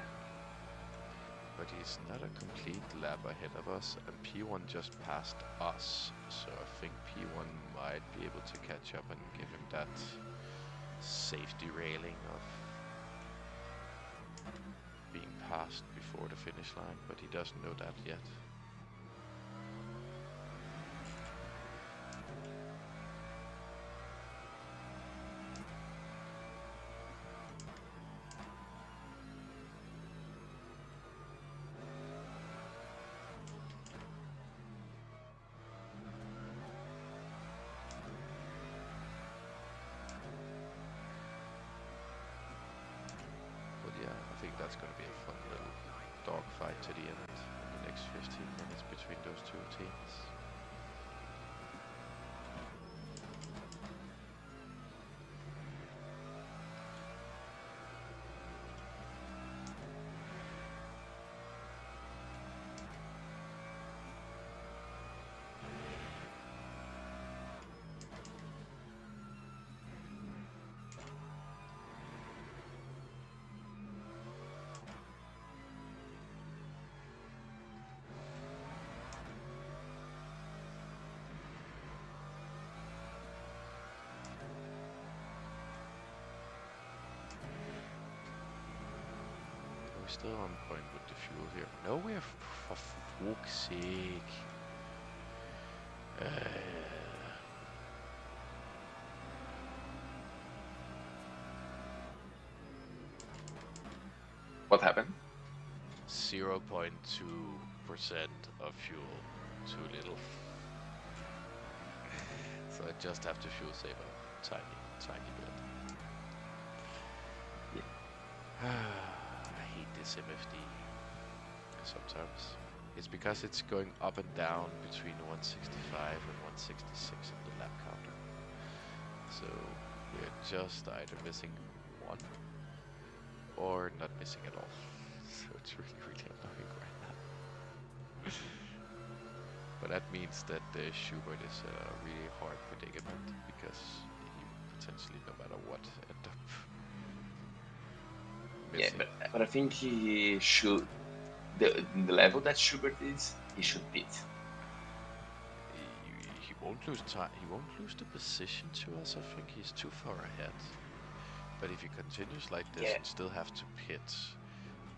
But he's not a complete lap ahead of us, and P1 just passed us. So I think P1 might be able to catch up and give him that safety railing of being passed before the finish line, but he doesn't know that yet. But yeah, I think that's going to be a fun little dogfight to the end in the next 15 minutes between those two teams. We're still on point with the fuel here. No, we're for fuck's sake. What happened? 0.2% of fuel. Too little. So I just have to fuel save a tiny bit. I hate this MFD sometimes. It's because it's going up and down between 165 and 166 on the lap counter. So we're just either missing one or not missing at all. So it's really annoying right now. But that means that Schubert is a really hard predicament because he potentially, no matter what, end up missing. Yeah, but I think he should. The level that Schubert is, he should beat. He won't lose time. He won't lose the position to us. I think he's too far ahead. But if he continues like this and still have to pit,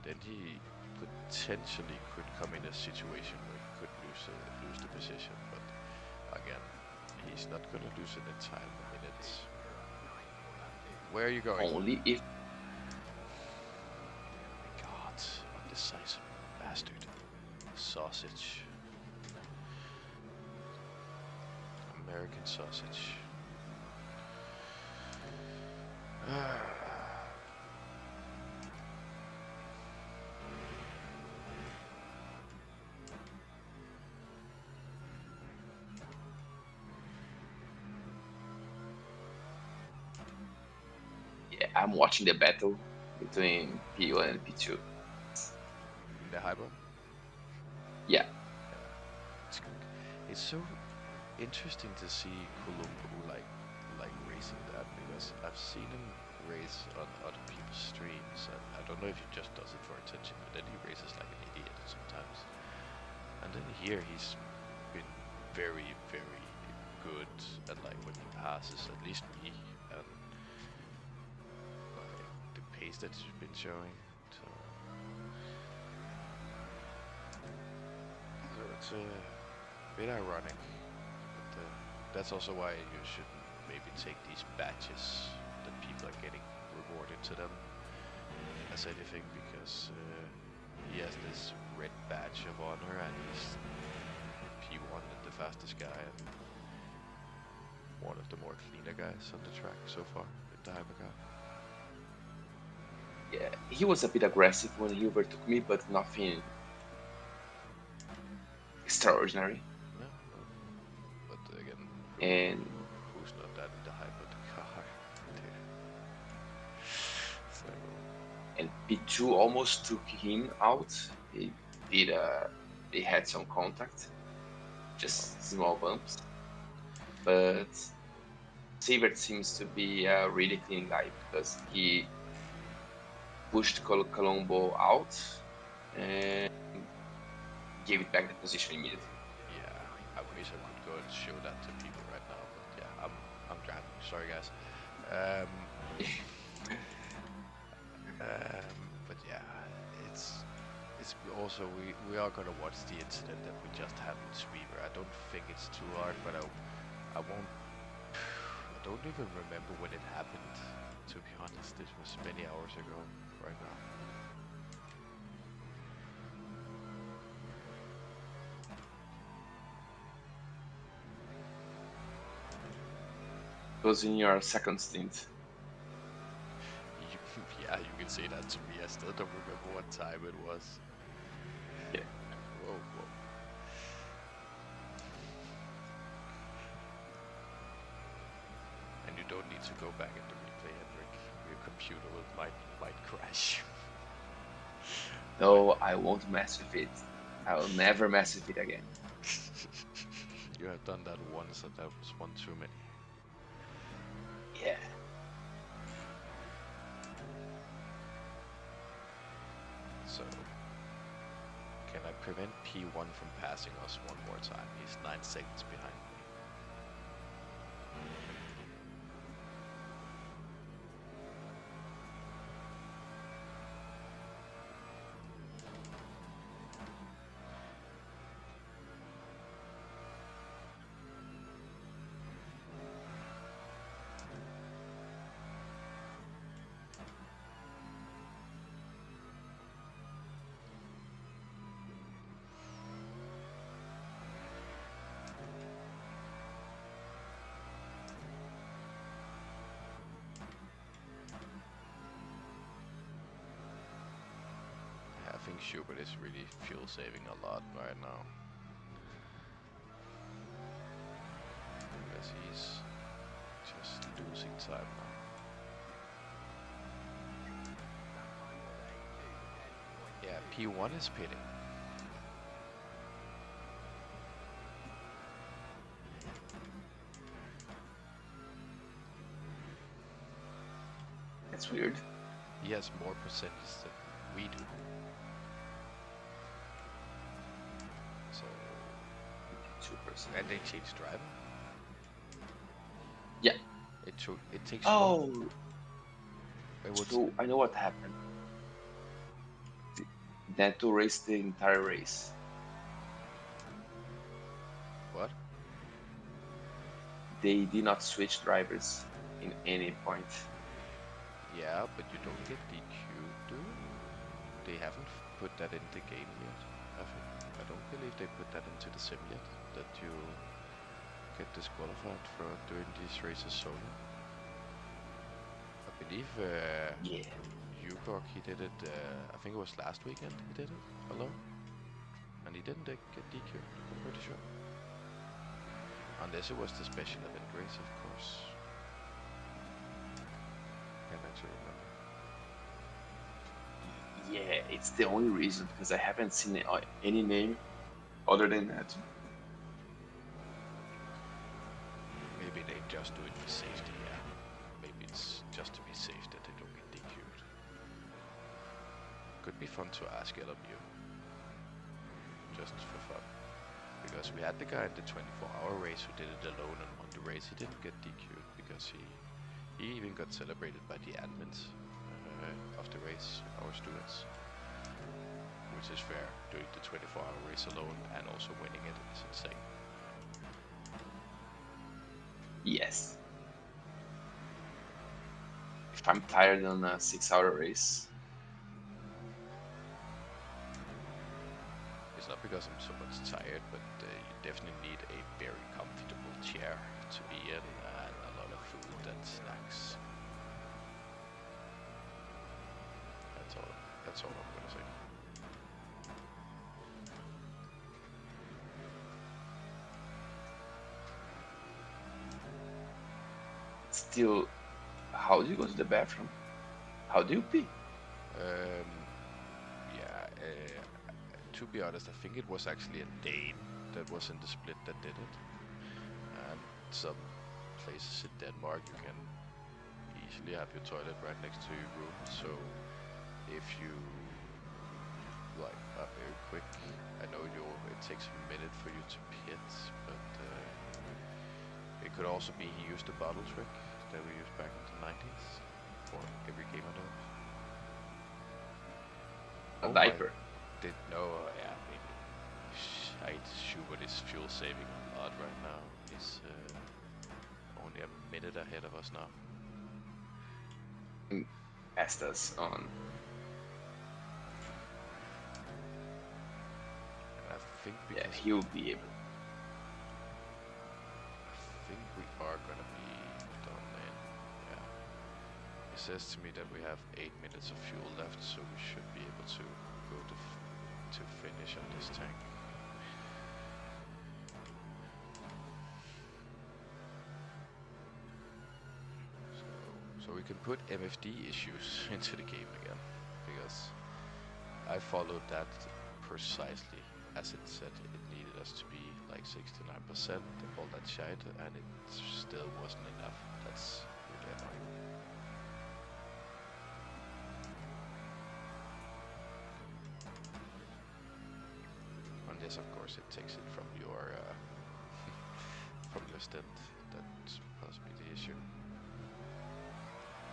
then he potentially could come in a situation where he could lose the position. But again, he's not going to lose it in time. I mean, it's... Where are you going? Only if sausage. American sausage. Yeah, I'm watching the battle between P1 and P2. The hyper. Yeah, It's so interesting to see Columbo like racing that, because I've seen him race on other people's streams, and I don't know if he just does it for attention, but then he races like an idiot sometimes. And then here he's been very, very good at like when he passes, at least me, and like the pace that he's been showing. So it's a bit ironic, but that's also why you shouldn't maybe take these badges that people are getting rewarded to them as anything, because he has this red badge of honor and he's P1 and the fastest guy and one of the more cleaner guys on the track so far in the hypercar. yeah, he was a bit aggressive when he overtook me, but nothing extraordinary. No, but again, And who's not that in the hyper car? So and P2 almost took him out. They had some contact, just small bumps. But Sievert seems to be a really clean guy because he pushed Colombo out and gave it back the position immediately. yeah, I wish I could go and show that to people right now, but yeah, I'm driving. Sorry guys. But yeah, it's also we are gonna watch the incident that we just had with Sweeper. I don't think it's too hard, but I won't. I don't even remember when it happened. To be honest, this was many hours ago. Right now. It was in your second stint. Yeah, you can say that to me. I still don't remember what time it was. Yeah. Whoa. And you don't need to go back in the replay, Henrik. Your computer might crash. No, I won't mess with it. I will never mess with it again. You have done that once, and that was one too many. Yeah. So, can I prevent P1 from passing us one more time? He's 9 seconds behind me. I think Schubert is really fuel saving a lot right now. Because he's just losing time now. Yeah, P1 is pitting. That's weird. He has more percentage than we do. So 2%. and they changed driver. Yeah. It takes. Oh. It was, So I know what happened. That to race the entire race. what? They did not switch drivers in any point. Yeah, but you don't get DQ, do you? They haven't put that in the game yet. I don't believe they put that into the sim yet, that you get disqualified for doing these races solo. I believe Yeah. Yukok, he did it, I think it was last weekend he did it alone. And he didn't get DQ'd, I'm pretty sure. Unless it was the special event race, of course. Can't actually remember. Yeah, it's the only reason, because I haven't seen any name other than that. Maybe they just do it for safety, yeah. Maybe it's just to be safe that they don't get DQ'd. Could be fun to ask LMU. Just for fun. Because we had the guy in the 24-hour race who did it alone and won the race. He didn't get DQ'd because he even got celebrated by the admins of the race, our students. Which is fair, doing the 24-hour race alone and also winning it is insane. Yes. If I'm tired on a 6-hour race, it's not because I'm so much tired, but you definitely need a very comfortable chair to be in and a lot of food and snacks. That's all I'm gonna say. still, how do you go to the bathroom? How do you pee? To be honest, I think it was actually a Dane that was in the split that did it. And some places in Denmark you can easily have your toilet right next to your room. So if you are very quick, I know it takes a minute for you to piss, but it could also be he used the bottle trick that we used back in the 90s for every game I know. A diaper. Yeah, maybe. Schubert is fuel saving a lot right now. He's only a minute ahead of us now. Passed us on. And I think he'll be able. I think we are gonna be done then. Yeah. It says to me that we have 8 minutes of fuel left, so we should be able to go to finish on this tank. So we can put MFD issues into the game again, because I followed that precisely as it said it needed us to be like 69% of all that shit, and it still wasn't enough. That's really annoying. Unless, of course, it takes it from your from your stint. That's possibly the issue.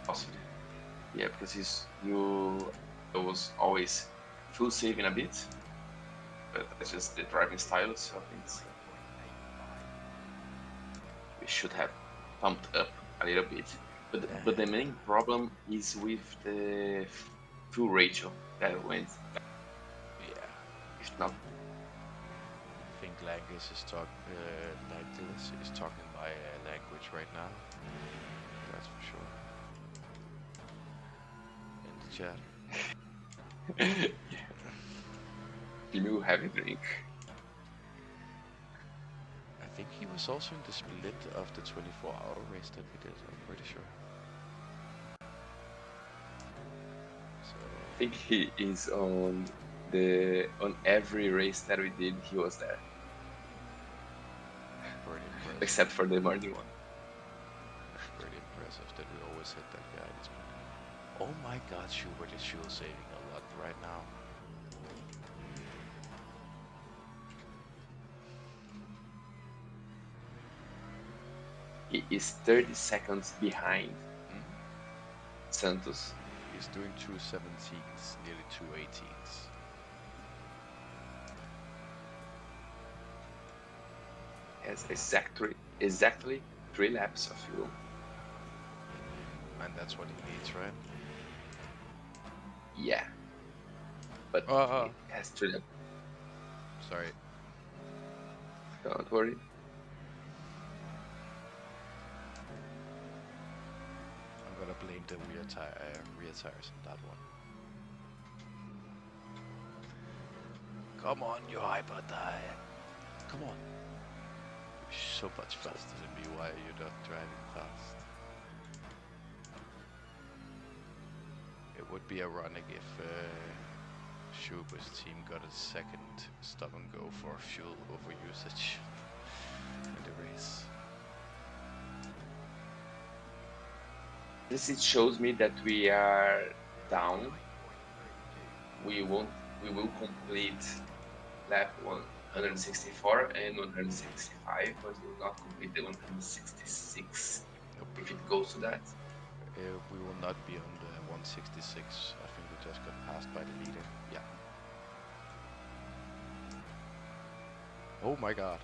Possibly. Yeah, because it was always full saving a bit, but it's just the driving style, so I think we should have pumped up a little bit. But the main problem is with the fuel ratio that went. Yeah. If not. I think Langus is talking my language right now. That's for sure. In the chat. Yeah. Give me a heavy drink. I think he was also in the split of the 24-hour race that we did, I'm pretty sure. So I think he is on every race that we did, he was there. Pretty impressive. Except for the morning one. Pretty impressive that we always hit that guy. Oh my god, Schubert is fuel saving a lot right now. He is 30 seconds behind Santos. He's doing 2:17s, nearly 2:18s. Has exactly 3 laps of fuel. And that's what he needs, right? Yeah. But he has 3 laps. Sorry. Don't worry. I'm gonna blame the rear tires on that one. Come on, you hyper tire. Come on. You're so much faster than me. Why are you not driving fast? It would be ironic if Schubert's team got a second stop and go for fuel over usage in the race. This it shows me that we are down. We will complete lap 164 and 165, but we will not complete the 166. Nope. If it goes to that. We will not be on the 166. I think we just got passed by the leader. Yeah. Oh my god.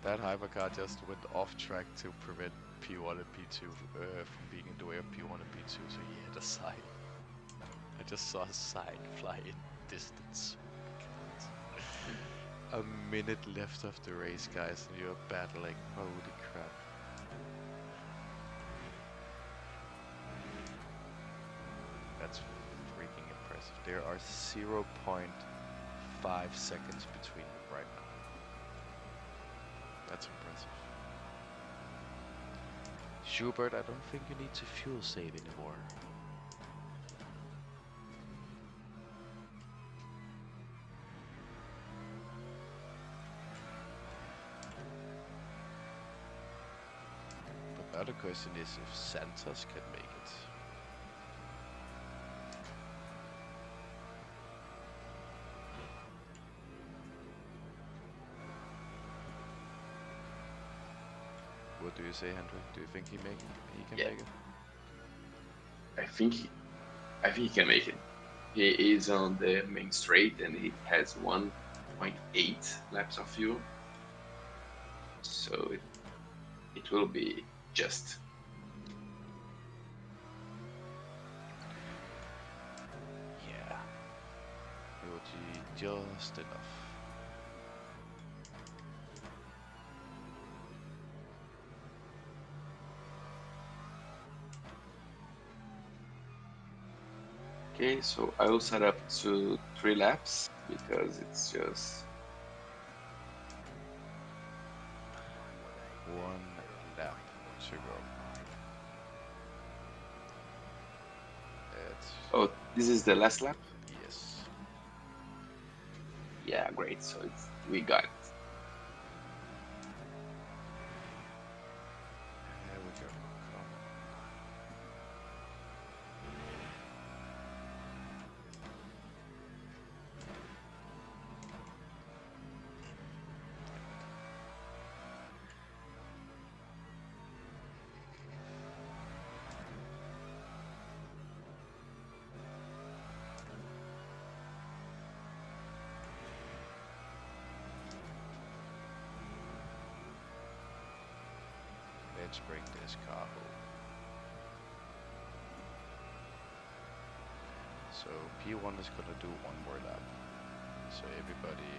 That hypercar just went off track to prevent P1 and P2 from being in the way of P1 and P2, so he hit a sign. I just saw a sign fly in distance. A minute left of the race, guys, and you're battling. Holy crap. That's freaking impressive. There are 0.5 seconds between them right now. That's impressive. Schubert, I don't think you need to fuel save anymore. But the other question is if Santos can make it. What do you say, Henry? Do you think he can make it? I think he can make it. He is on the main straight and he has 1.8 laps of fuel. So it will be just. Yeah. It will be just enough. Okay, so I will set up to 3 laps because it's just 1 lap to go. Oh, this is the last lap? Yes. Yeah, great. So we got it. There we go. Come on. Let's bring this car home. So P1 is gonna do 1 more lap. So everybody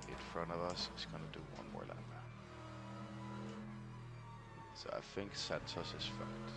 in front of us is gonna do 1 more lap. So I think Santos is fucked.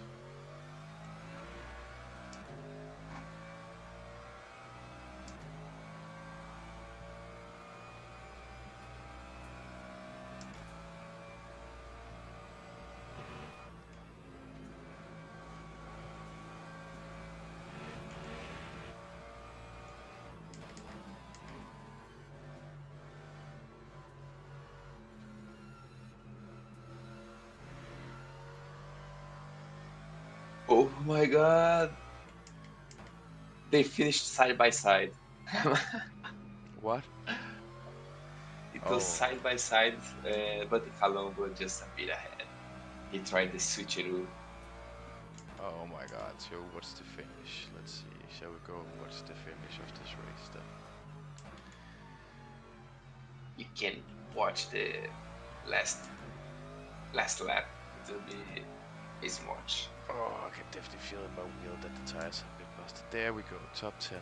Oh my god! They finished side by side. What? It was Oh. side by side, but Calombo just a bit ahead. He tried the switcheroo. Oh my god, so what's the finish? Let's see, shall we go and watch the finish of this race then? You can watch the last lap. It will be easy watch. Oh, I can definitely feel in my wheel that the tires have been busted. There we go, top 10.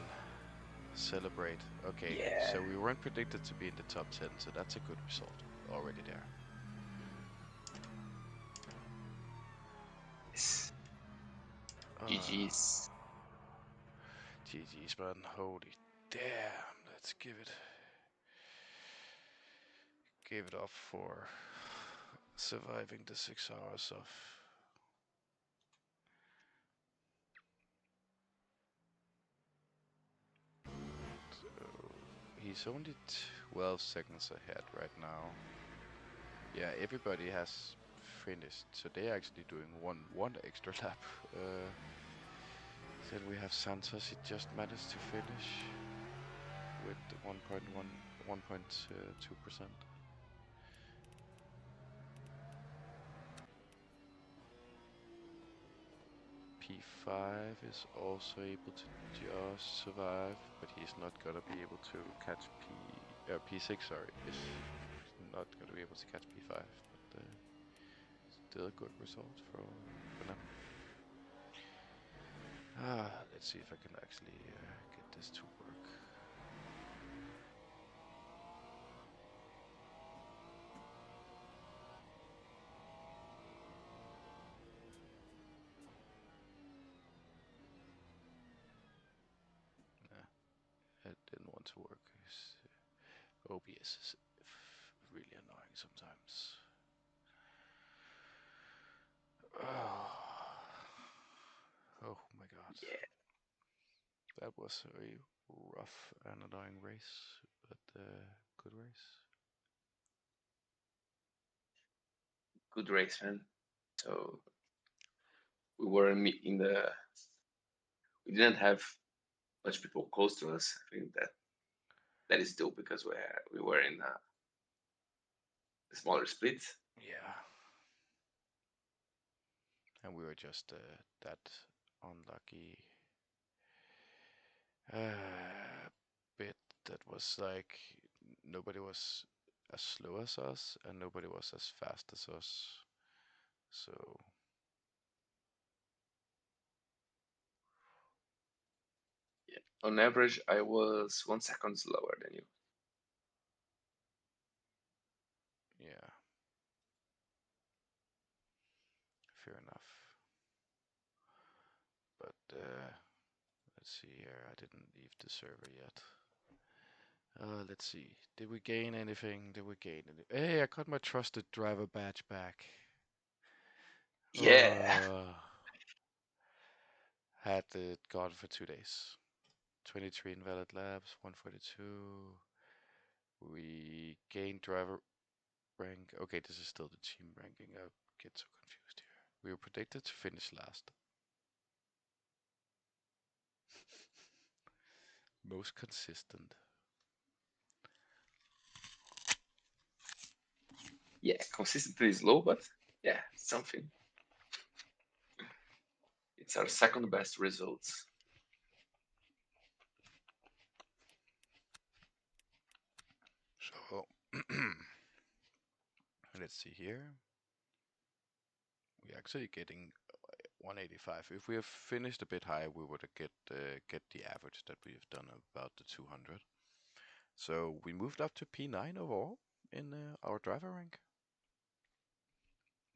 Celebrate. Okay, Yeah. so we weren't predicted to be in the top 10, so that's a good result already there. Yes. Uh, GG's. GG's, man. Holy damn. Let's give it up for surviving the 6 hours of. So he's only 12 seconds ahead right now. Yeah, everybody has finished, so they're actually doing one extra lap. Then we have Santos. He just managed to finish with 1.2%. P5 is also able to just survive, but he's not gonna be able to catch P6. Sorry, is not gonna be able to catch P5, but still a good result for now. Let's see if I can actually get this to work. It didn't want to work. OBS is really annoying sometimes. Oh my god. Yeah. That was a rough and annoying race, but good race. Good race, man. So we were in the. We didn't have much people close to us. I think that is still because we were in a smaller split. Yeah. And we were just that unlucky bit that was like nobody was as slow as us and nobody was as fast as us. So Yeah. On average, I was 1 second slower than you. yeah, fair enough. But let's see here. I didn't leave the server yet. Let's see. Did we gain anything? Hey, I got my trusted driver badge back. Yeah. Had it gone for 2 days. 23 invalid laps, 142. We gained driver rank. Okay, this is still the team ranking. I get so confused here. We were predicted to finish last. Most consistent. Yeah, consistency is low, but yeah, something. It's our second best results. So let's see here. We're actually getting 185. If we have finished a bit higher, we would get the average that we've done about the 200. So we moved up to P9 overall in our driver rank.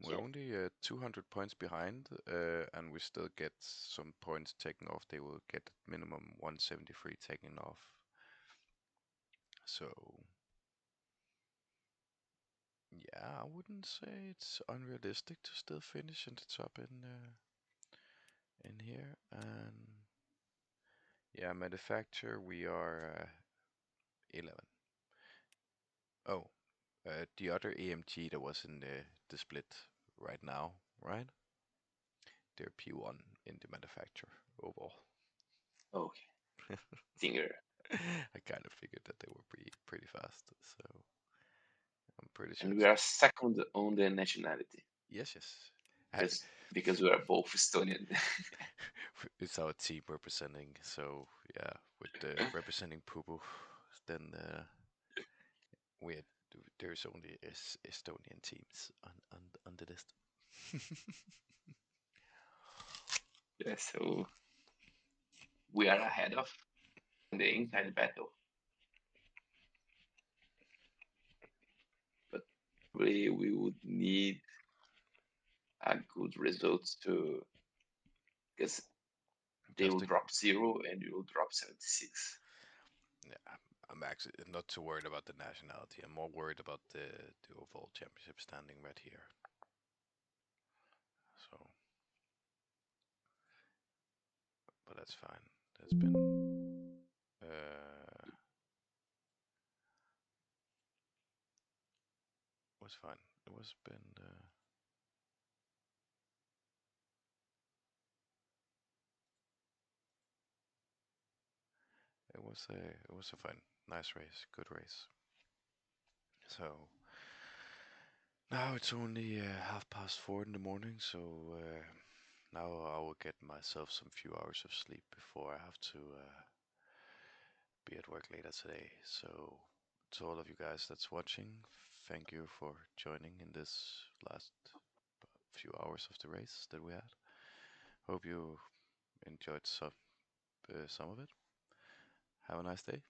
We're Yeah. only 200 points behind, and we still get some points taken off. They will get minimum 173 taken off. So yeah, I wouldn't say it's unrealistic to still finish in the top in here. And yeah, manufacturer we are 11. Oh, the other AMG that was in the split right now, right? They're P1 in the manufacturer overall. Okay. Singer. I kind of figured that they were pretty fast, so I'm pretty sure. And we are second on the nationality. Yes. Because we are both Estonian. It's our team representing, so yeah, with representing Pubu, then we had, there's only Estonian teams on the list. Yeah, so we are ahead of the inside battle. But we would need a good results to because they Just will to, drop 0 and you will drop 76. yeah, I'm actually not too worried about the nationality. I'm more worried about the overall championship standing right here. So, but that's fine. That's been was fine. It was been it was a fun, nice race, good race. So now it's only 4:30 in the morning, so now I will get myself some few hours of sleep before I have to be at work later today. So to all of you guys that's watching, thank you for joining in this last few hours of the race that we had. Hope you enjoyed some of it. Have a nice day.